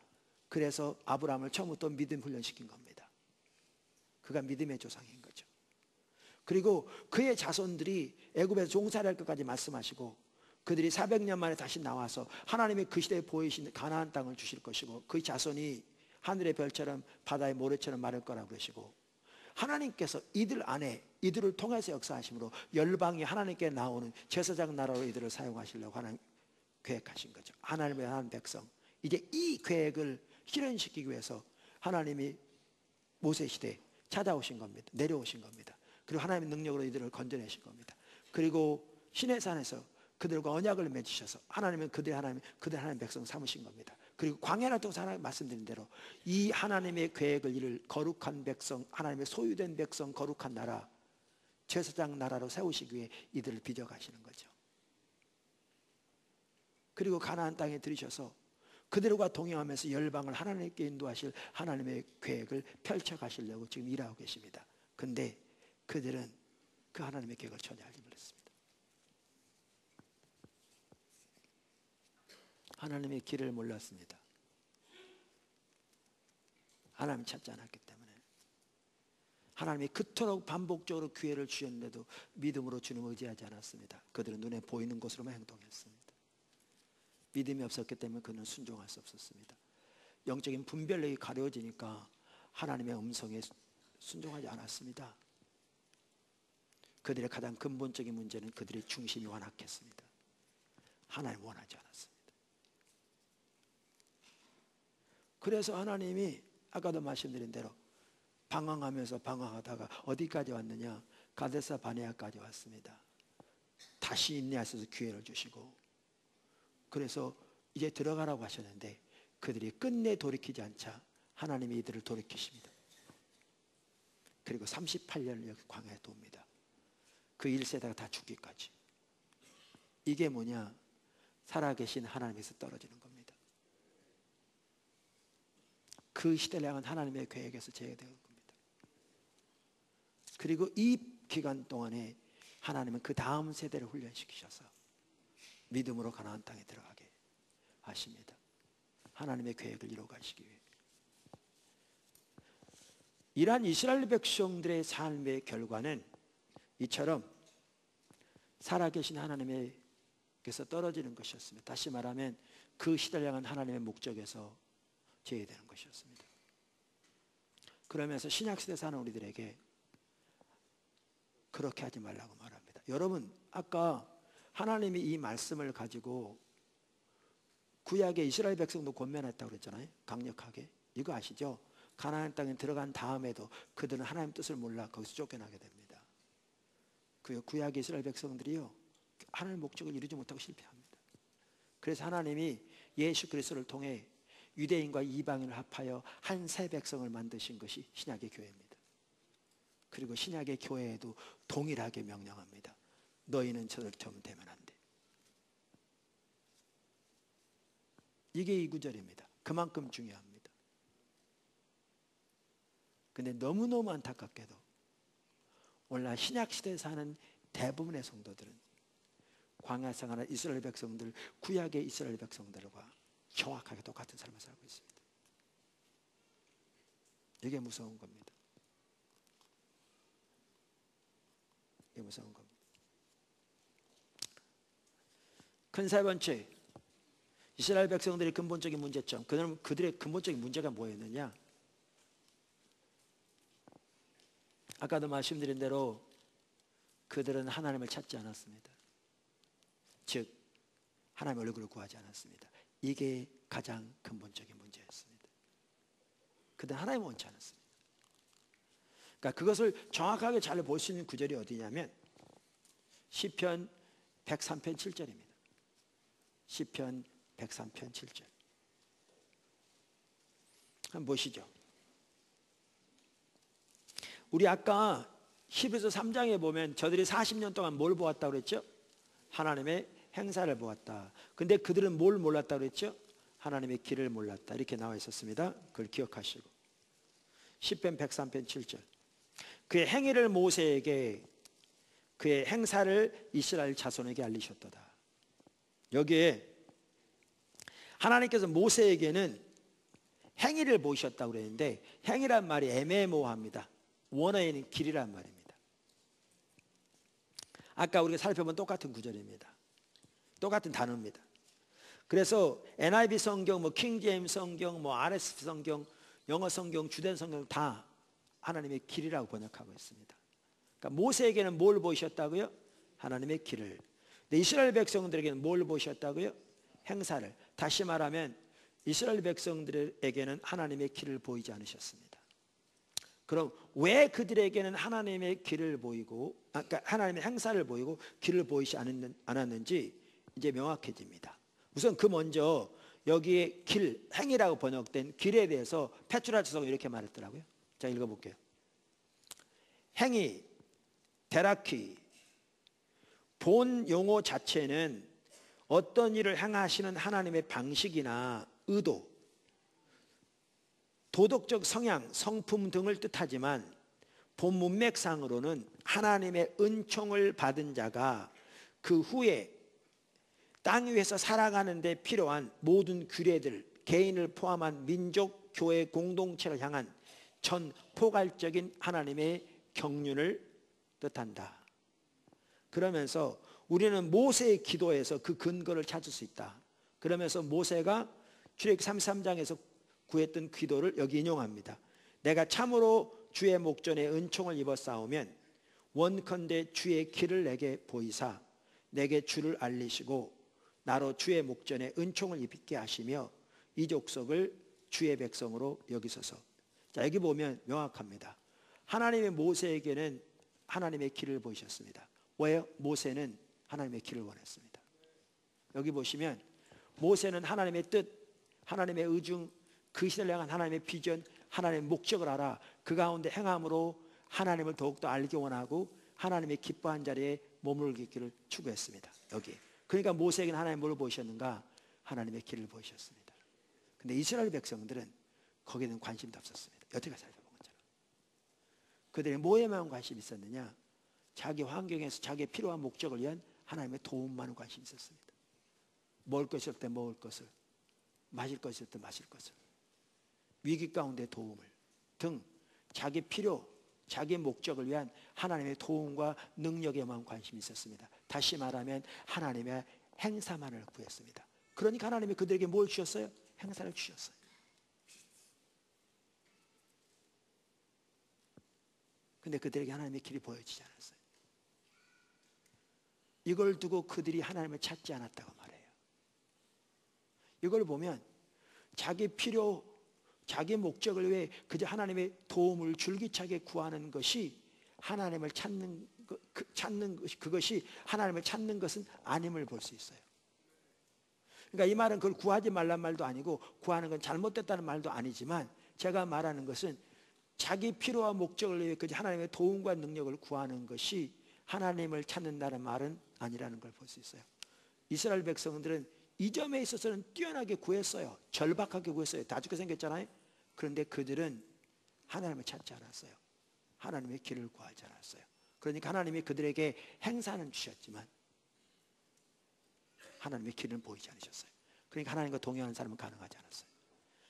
그래서 아브라함을 처음부터 믿음 훈련시킨 겁니다. 그가 믿음의 조상인 거죠. 그리고 그의 자손들이 애굽에서 종살이할 것까지 말씀하시고 그들이 400년 만에 다시 나와서 하나님의 그 시대에 보이신 가나안 땅을 주실 것이고 그 자손이 하늘의 별처럼 바다의 모래처럼 마를 거라고 그러시고, 하나님께서 이들 안에 이들을 통해서 역사하심으로 열방이 하나님께 나오는 제사장 나라로 이들을 사용하시려고 하나님 계획하신 거죠. 하나님의 한 백성, 이제 이 계획을 실현시키기 위해서 하나님이 모세 시대에 찾아오신 겁니다. 내려오신 겁니다. 그리고 하나님의 능력으로 이들을 건져내신 겁니다. 그리고 시내산에서 그들과 언약을 맺으셔서 하나님은 그들의 하나님 백성 삼으신 겁니다. 그리고 광야를 통해서 하나님 말씀드린 대로 이 하나님의 계획을 이룰 거룩한 백성, 하나님의 소유된 백성, 거룩한 나라, 제사장 나라로 세우시기 위해 이들을 빚어가시는 거죠. 그리고 가나안 땅에 들이셔서 그들과 동행하면서 열방을 하나님께 인도하실 하나님의 계획을 펼쳐가시려고 지금 일하고 계십니다. 근데 그들은 그 하나님의 계획을 전혀 알지 못했습니다. 하나님의 길을 몰랐습니다. 하나님 찾지 않았기 때문에. 하나님이 그토록 반복적으로 기회를 주셨는데도 믿음으로 주님을 의지하지 않았습니다. 그들은 눈에 보이는 것으로만 행동했습니다. 믿음이 없었기 때문에 그는 순종할 수 없었습니다. 영적인 분별력이 가려워지니까 하나님의 음성에 순종하지 않았습니다. 그들의 가장 근본적인 문제는 그들의 중심이 완악했습니다. 하나님 원하지 않았습니다. 그래서 하나님이 아까도 말씀드린 대로 방황하다가 어디까지 왔느냐? 가데스 바네아까지 왔습니다. 다시 인내하셔서 기회를 주시고, 그래서 이제 들어가라고 하셨는데 그들이 끝내 돌이키지 않자 하나님이 이들을 돌이키십니다. 그리고 38년을 여기 광야에 돕니다. 그 1세대가 다 죽기까지. 이게 뭐냐? 살아계신 하나님에서 떨어지는 겁니다. 그 시대를 향한 하나님의 계획에서 제외되는 겁니다. 그리고 이 기간 동안에 하나님은 그 다음 세대를 훈련시키셔서 믿음으로 가나안 땅에 들어가게 하십니다. 하나님의 계획을 이루어가시기 위해. 이러한 이스라엘 백성들의 삶의 결과는 이처럼 살아계신 하나님께서 떨어지는 것이었습니다. 다시 말하면 그 시대를 향한 하나님의 목적에서 제외되는 것이었습니다. 그러면서 신약시대 사는 우리들에게 그렇게 하지 말라고 말합니다. 여러분, 아까 하나님이 이 말씀을 가지고 구약의 이스라엘 백성도 권면했다고 그랬잖아요. 강력하게. 이거 아시죠? 가나안 땅에 들어간 다음에도 그들은 하나님 뜻을 몰라 거기서 쫓겨나게 됩니다. 그 구약의 이스라엘 백성들이요, 하나님의 목적을 이루지 못하고 실패합니다. 그래서 하나님이 예수 그리스도를 통해 유대인과 이방인을 합하여 한 새 백성을 만드신 것이 신약의 교회입니다. 그리고 신약의 교회에도 동일하게 명령합니다. 너희는 저들처럼 되면 안 돼. 이게 이 구절입니다. 그만큼 중요합니다. 근데 너무너무 안타깝게도 오늘날 신약시대에 사는 대부분의 성도들은 광야 생활한 이스라엘 백성들, 구약의 이스라엘 백성들과 정확하게 똑같은 삶을 살고 있습니다. 이게 무서운 겁니다. 이게 무서운 겁니다. 큰 세 번째, 이스라엘 백성들의 근본적인 문제점, 그들의 근본적인 문제가 뭐였느냐? 아까도 말씀드린 대로 그들은 하나님을 찾지 않았습니다. 즉 하나님의 얼굴을 구하지 않았습니다. 이게 가장 근본적인 문제였습니다. 그들은 하나님을 원치 않았습니다. 그러니까 그것을 정확하게 잘 볼 수 있는 구절이 어디냐면 시편 103편 7절입니다. 시편 103편 7절. 한번 보시죠. 우리 아까 히브리서 3장에 보면 저들이 40년 동안 뭘 보았다고 그랬죠? 하나님의 행사를 보았다. 근데 그들은 뭘 몰랐다고 그랬죠? 하나님의 길을 몰랐다. 이렇게 나와 있었습니다. 그걸 기억하시고. 시편 103편 7절. 그의 행위를 모세에게, 그의 행사를 이스라엘 자손에게 알리셨도다. 여기에 하나님께서 모세에게는 행위를 보이셨다고 그랬는데 행위란 말이 애매모호합니다. 원어에는 길이란 말입니다. 아까 우리가 살펴본 똑같은 구절입니다. 똑같은 단어입니다. 그래서 NIV 성경, 킹 제임스 성경, RSV 성경 영어 성경, 주된 성경 다 하나님의 길이라고 번역하고 있습니다. 그러니까 모세에게는 뭘 보이셨다고요? 하나님의 길을. 근데 이스라엘 백성들에게는 뭘 보이셨다고요? 행사를. 다시 말하면 이스라엘 백성들에게는 하나님의 길을 보이지 않으셨습니다. 그럼 왜 그들에게는 하나님의 길을 보이고, 그러니까 하나님의 행사를 보이고 길을 보이지 않았는지 이제 명확해집니다. 우선 그 먼저 여기에 길, 행이라고 번역된 길에 대해서 페투라 저서가 이렇게 말했더라고요. 자, 읽어볼게요. 행위, 데라키, 본 용어 자체는 어떤 일을 행하시는 하나님의 방식이나 의도, 도덕적 성향, 성품 등을 뜻하지만 본 문맥상으로는 하나님의 은총을 받은 자가 그 후에 땅 위에서 살아가는 데 필요한 모든 규례들, 개인을 포함한 민족, 교회 공동체를 향한 전 포괄적인 하나님의 경륜을 뜻한다. 그러면서 우리는 모세의 기도에서 그 근거를 찾을 수 있다. 그러면서 모세가 출애굽기 33장에서 구했던 기도를 여기 인용합니다. 내가 참으로 주의 목전에 은총을 입었사오면 원컨대 주의 길을 내게 보이사 내게 주를 알리시고 나로 주의 목전에 은총을 입게 하시며 이 족속을 주의 백성으로 여기소서. 자, 여기 보면 명확합니다. 하나님의 모세에게는 하나님의 길을 보이셨습니다. 왜요? 모세는 하나님의 길을 원했습니다. 여기 보시면 모세는 하나님의 뜻, 하나님의 의중, 그 시대를 향한 하나님의 비전, 하나님의 목적을 알아 그 가운데 행함으로 하나님을 더욱더 알기 원하고 하나님의 기뻐한 자리에 머물기를 추구했습니다. 여기. 그러니까 모세에게는 하나님 뭘 보이셨는가? 하나님의 길을 보이셨습니다. 근데 이스라엘 백성들은 거기에는 관심도 없었습니다. 여태까지 살펴본 것처럼. 그들이 뭐에만 관심이 있었느냐? 자기 환경에서 자기의 필요한 목적을 위한 하나님의 도움만 관심이 있었습니다. 먹을 것일 때 먹을 것을, 마실 것일 때 마실 것을, 위기 가운데 도움을 등 자기 필요, 자기 목적을 위한 하나님의 도움과 능력에만 관심이 있었습니다. 다시 말하면 하나님의 행사만을 구했습니다. 그러니까 하나님이 그들에게 뭘 주셨어요? 행사를 주셨어요. 근데 그들에게 하나님의 길이 보여지지 않았어요. 이걸 두고 그들이 하나님을 찾지 않았다고 말해요. 이걸 보면 자기 필요, 자기 목적을 위해 그저 하나님의 도움을 줄기차게 구하는 것이 하나님을 찾는 것이, 그것이 하나님을 찾는 것은 아님을 볼 수 있어요. 그러니까 이 말은 그걸 구하지 말란 말도 아니고 구하는 건 잘못됐다는 말도 아니지만 제가 말하는 것은 자기 필요와 목적을 위해 그저 하나님의 도움과 능력을 구하는 것이 하나님을 찾는다는 말은 아니라는 걸 볼 수 있어요. 이스라엘 백성들은 이 점에 있어서는 뛰어나게 구했어요. 절박하게 구했어요. 다 죽게 생겼잖아요. 그런데 그들은 하나님을 찾지 않았어요. 하나님의 길을 구하지 않았어요. 그러니까 하나님이 그들에게 행사는 주셨지만 하나님의 길은 보이지 않으셨어요. 그러니까 하나님과 동행하는 사람은 가능하지 않았어요.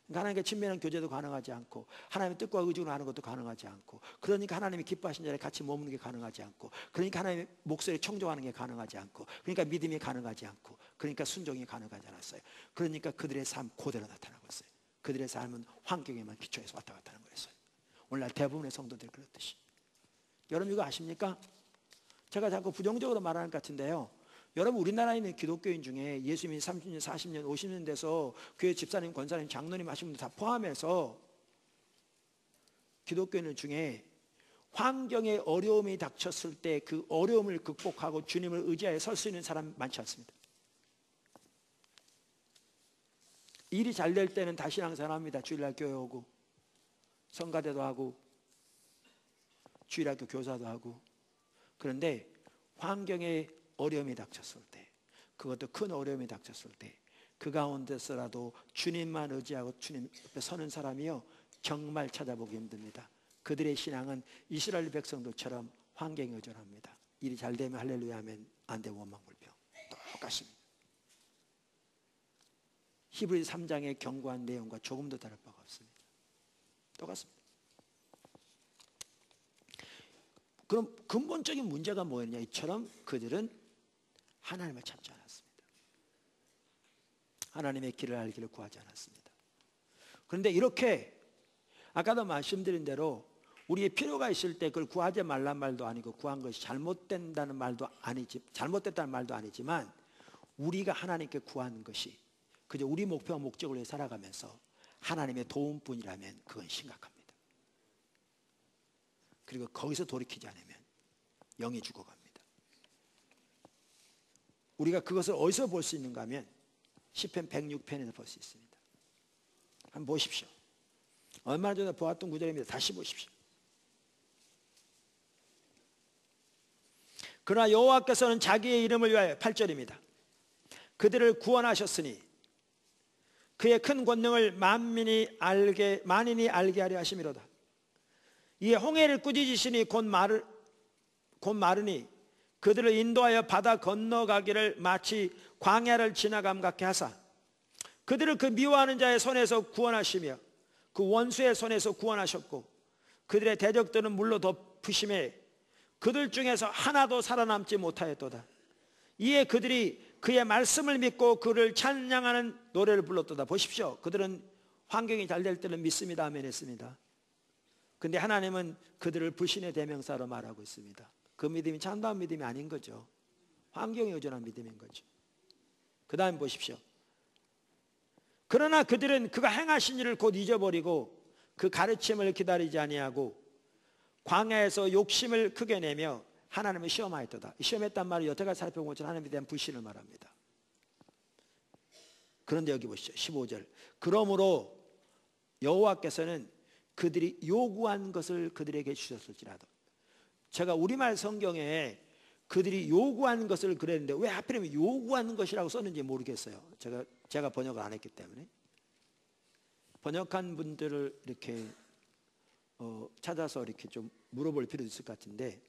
그러니까 하나님과 친밀한 교제도 가능하지 않고 하나님의 뜻과 의중을 아는 것도 가능하지 않고 그러니까 하나님이 기뻐하신 자리에 같이 머무는 게 가능하지 않고 그러니까 하나님의 목소리를 청종하는 게 가능하지 않고 그러니까 믿음이 가능하지 않고 그러니까 순종이 가능하지 않았어요. 그러니까 그들의 삶 그대로 나타나고 있어요. 그들의 삶은 환경에만 기초해서 왔다 갔다 하는 거였어요. 오늘날 대부분의 성도들이 그렇듯이. 여러분 이거 아십니까? 제가 자꾸 부정적으로 말하는 것 같은데요. 여러분 우리나라에 있는 기독교인 중에 예수님이 30년, 40년, 50년 돼서 교회 집사님, 권사님, 장로님 하신 분들 다 포함해서 기독교인 중에 환경에 어려움이 닥쳤을 때 그 어려움을 극복하고 주님을 의지하여 설 수 있는 사람 많지 않습니다. 일이 잘 될 때는 다 신앙생활합니다. 주일날 교회 오고 성가대도 하고 주일학교 교사도 하고 그런데 환경에 어려움이 닥쳤을 때 그것도 큰 어려움이 닥쳤을 때 그 가운데서라도 주님만 의지하고 주님 옆에 서는 사람이요 정말 찾아보기 힘듭니다. 그들의 신앙은 이스라엘 백성들처럼 환경에 의존합니다. 일이 잘 되면 할렐루야 하면 안 되면 원망불평 똑같습니다. 히브리서 3장의 경고한 내용과 조금도 다를 바가 없습니다. 똑같습니다. 그럼 근본적인 문제가 뭐였냐? 이처럼 그들은 하나님을 찾지 않았습니다. 하나님의 길을 알기를 구하지 않았습니다. 그런데 이렇게 아까도 말씀드린 대로 우리의 필요가 있을 때 그걸 구하지 말란 말도 아니고 구한 것이 잘못됐다는 말도 아니지만 우리가 하나님께 구한 것이 그저 우리 목표와 목적을 위해 살아가면서 하나님의 도움뿐이라면 그건 심각합니다. 그리고 거기서 돌이키지 않으면 영이 죽어갑니다. 우리가 그것을 어디서 볼 수 있는가 하면 시편 106편에서 볼 수 있습니다. 한번 보십시오. 얼마 전에 보았던 구절입니다. 다시 보십시오. 그러나 여호와께서는 자기의 이름을 위하여 8절입니다. 그들을 구원하셨으니 그의 큰 권능을 만인이 알게 하려 하심이로다. 이에 홍해를 꾸짖으시니 곧 마르니 그들을 인도하여 바다 건너가기를 마치 광야를 지나감 같게 하사 그들을 그 미워하는 자의 손에서 구원하시며 그 원수의 손에서 구원하셨고 그들의 대적들은 물로 덮으심에 그들 중에서 하나도 살아남지 못하였도다. 이에 그들이 그의 말씀을 믿고 그를 찬양하는 노래를 불렀도다. 보십시오. 그들은 환경이 잘 될 때는 믿습니다 아멘 했습니다. 근데 하나님은 그들을 불신의 대명사로 말하고 있습니다. 그 믿음이 참다운 믿음이 아닌 거죠. 환경에 의존한 믿음인 거죠. 그 다음 보십시오. 그러나 그들은 그가 행하신 일을 곧 잊어버리고 그 가르침을 기다리지 아니하고 광야에서 욕심을 크게 내며 하나님을 시험하였도다. 시험했단 말이 여태까지 살펴본 것처럼 하나님에 대한 불신을 말합니다. 그런데 여기 보시죠. 15절. 그러므로 여호와께서는 그들이 요구한 것을 그들에게 주셨을지라도. 제가 우리말 성경에 그들이 요구한 것을 그랬는데 왜 하필이면 요구하는 것이라고 썼는지 모르겠어요. 제가 번역을 안 했기 때문에. 번역한 분들을 이렇게 찾아서 이렇게 좀 물어볼 필요도 있을 것 같은데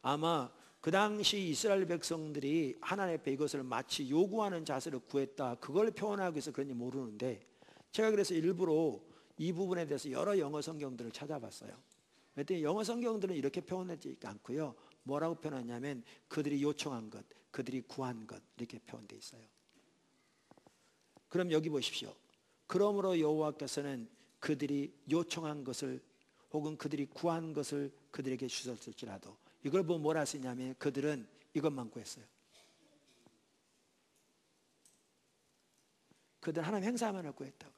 아마 그 당시 이스라엘 백성들이 하나님 앞에 이것을 마치 요구하는 자세를 구했다 그걸 표현하기 위해서 그런지 모르는데 제가 그래서 일부러 이 부분에 대해서 여러 영어 성경들을 찾아봤어요. 그랬더니 영어 성경들은 이렇게 표현하지 않고요. 뭐라고 표현하냐면 그들이 요청한 것, 그들이 구한 것 이렇게 표현되어 있어요. 그럼 여기 보십시오. 그러므로 여호와께서는 그들이 요청한 것을 혹은 그들이 구한 것을 그들에게 주셨을지라도 이걸 보면 뭘 할 수 있냐면 그들은 이것만 구했어요. 그들은 하나님 행사만을 구했다고요.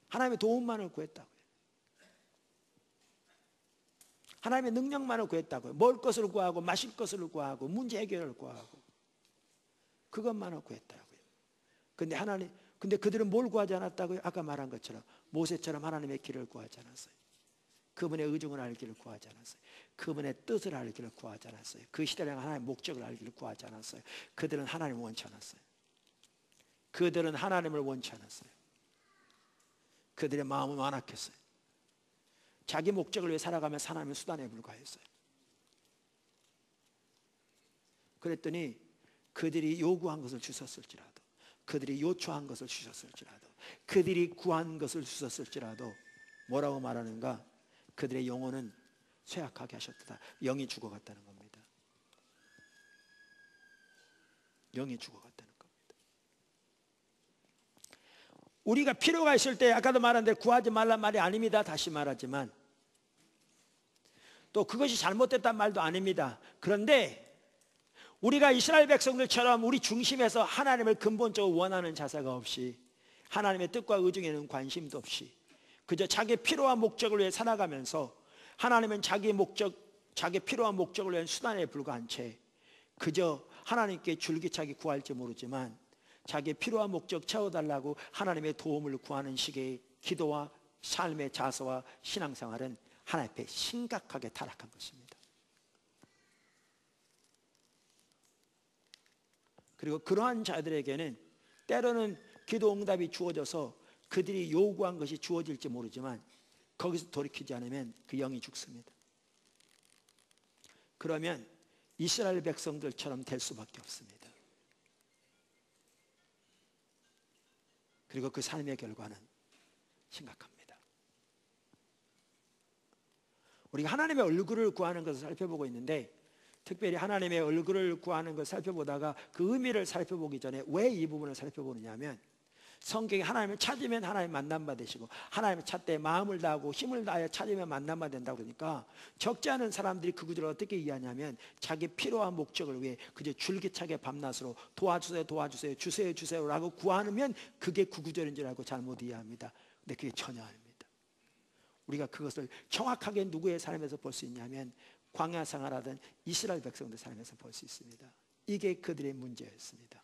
하나님의 도움만을 구했다고요. 하나님의 능력만을 구했다고요. 먹을 것을 구하고 마실 것을 구하고 문제 해결을 구하고 그것만을 구했다고요. 근데 그들은 뭘 구하지 않았다고요? 아까 말한 것처럼 모세처럼 하나님의 길을 구하지 않았어요. 그분의 의중을 알기를 구하지 않았어요. 그분의 뜻을 알기를 구하지 않았어요. 그 시대를 향한 하나님의 목적을 알기를 구하지 않았어요. 그들은 하나님을 원치 않았어요. 그들은 하나님을 원치 않았어요. 그들의 마음은 완악했어요. 자기 목적을 위해 살아가면서 하나님의 수단에 불과했어요. 그랬더니 그들이 요구한 것을 주셨을지라도 그들이 요청한 것을 주셨을지라도 그들이 구한 것을 주셨을지라도 뭐라고 말하는가? 그들의 영혼은 쇠약하게 하셨다. 영이 죽어갔다는 겁니다. 영이 죽어갔다는 겁니다. 우리가 필요가 있을 때 아까도 말한 대로 구하지 말란 말이 아닙니다. 다시 말하지만 또 그것이 잘못됐단 말도 아닙니다. 그런데 우리가 이스라엘 백성들처럼 우리 중심에서 하나님을 근본적으로 원하는 자세가 없이 하나님의 뜻과 의중에는 관심도 없이 그저 자기 필요와 목적을 위해 살아가면서 하나님은 자기 필요와 목적을 위한 수단에 불과한 채 그저 하나님께 줄기차게 구할지 모르지만 자기 필요와 목적 채워달라고 하나님의 도움을 구하는 식의 기도와 삶의 자세와 신앙생활은 하나님 앞에 심각하게 타락한 것입니다. 그리고 그러한 자들에게는 때로는 기도 응답이 주어져서 그들이 요구한 것이 주어질지 모르지만 거기서 돌이키지 않으면 그 영이 죽습니다. 그러면 이스라엘 백성들처럼 될 수밖에 없습니다. 그리고 그 삶의 결과는 심각합니다. 우리가 하나님의 얼굴을 구하는 것을 살펴보고 있는데 특별히 하나님의 얼굴을 구하는 것을 살펴보다가 그 의미를 살펴보기 전에 왜 이 부분을 살펴보느냐 하면 성경에 하나님을 찾으면 하나님 만남 받으시고 하나님을 찾되 마음을 다하고 힘을 다하여 찾으면 만남 받는다고 그러니까 적지 않은 사람들이 그 구절을 어떻게 이해하냐면 자기 필요한 목적을 위해 그저 줄기차게 밤낮으로 도와주세요 도와주세요 주세요 주세요라고 구하면 그게 그 구절인 줄 알고 잘못 이해합니다. 근데 그게 전혀 아닙니다. 우리가 그것을 정확하게 누구의 삶에서 볼 수 있냐면 광야 생활하던 이스라엘 백성들 삶에서 볼 수 있습니다. 이게 그들의 문제였습니다.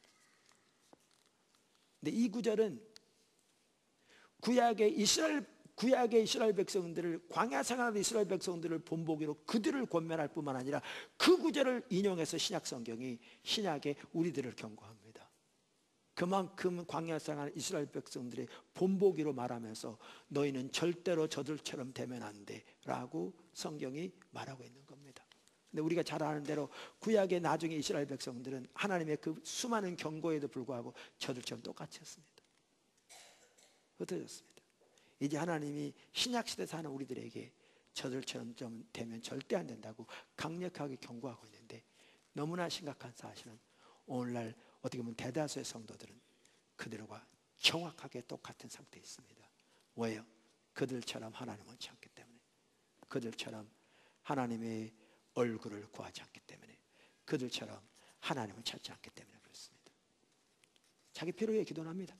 근데 이 구절은 구약의 이스라엘 백성들을 광야 생활하는 이스라엘 백성들을 본보기로 그들을 권면할 뿐만 아니라 그 구절을 인용해서 신약 성경이 신약에 우리들을 경고합니다. 그만큼 광야 생활하는 이스라엘 백성들의 본보기로 말하면서 너희는 절대로 저들처럼 되면 안 돼라고 성경이 말하고 있는 겁니다. 근데 우리가 잘 아는 대로 구약의 나중에 이스라엘 백성들은 하나님의 그 수많은 경고에도 불구하고 저들처럼 똑같이 했습니다. 흩어졌습니다. 이제 하나님이 신약시대 사는 우리들에게 저들처럼 좀 되면 절대 안 된다고 강력하게 경고하고 있는데 너무나 심각한 사실은 오늘날 어떻게 보면 대다수의 성도들은 그들과 정확하게 똑같은 상태에 있습니다. 왜요? 그들처럼 하나님을 원치 않기 때문에, 그들처럼 하나님의 얼굴을 구하지 않기 때문에, 그들처럼 하나님을 찾지 않기 때문에 그렇습니다. 자기 필요에 위해 기도는 합니다.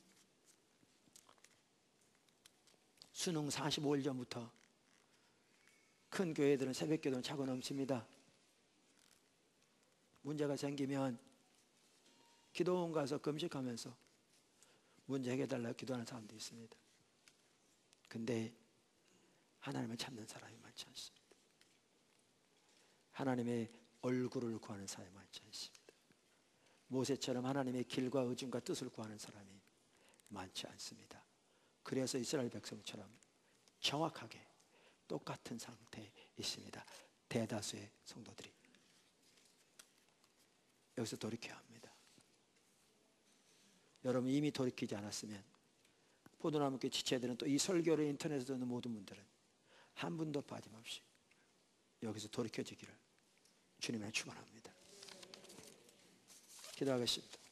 수능 45일 전부터 큰 교회들은 새벽기도는 차고 넘칩니다. 문제가 생기면 기도원 가서 금식하면서 문제 해결해달라고 기도하는 사람도 있습니다. 근데 하나님을 찾는 사람이 많지 않습니다. 하나님의 얼굴을 구하는 사람이 많지 않습니다. 모세처럼 하나님의 길과 의중과 뜻을 구하는 사람이 많지 않습니다. 그래서 이스라엘 백성처럼 정확하게 똑같은 상태에 있습니다. 대다수의 성도들이. 여기서 돌이켜야 합니다. 여러분 이미 돌이키지 않았으면 포도나무교회 지체들은 또 이 설교를 인터넷에 듣는 모든 분들은 한 분도 빠짐없이 여기서 돌이켜지기를 주님의 축원합니다. 기도하겠습니다.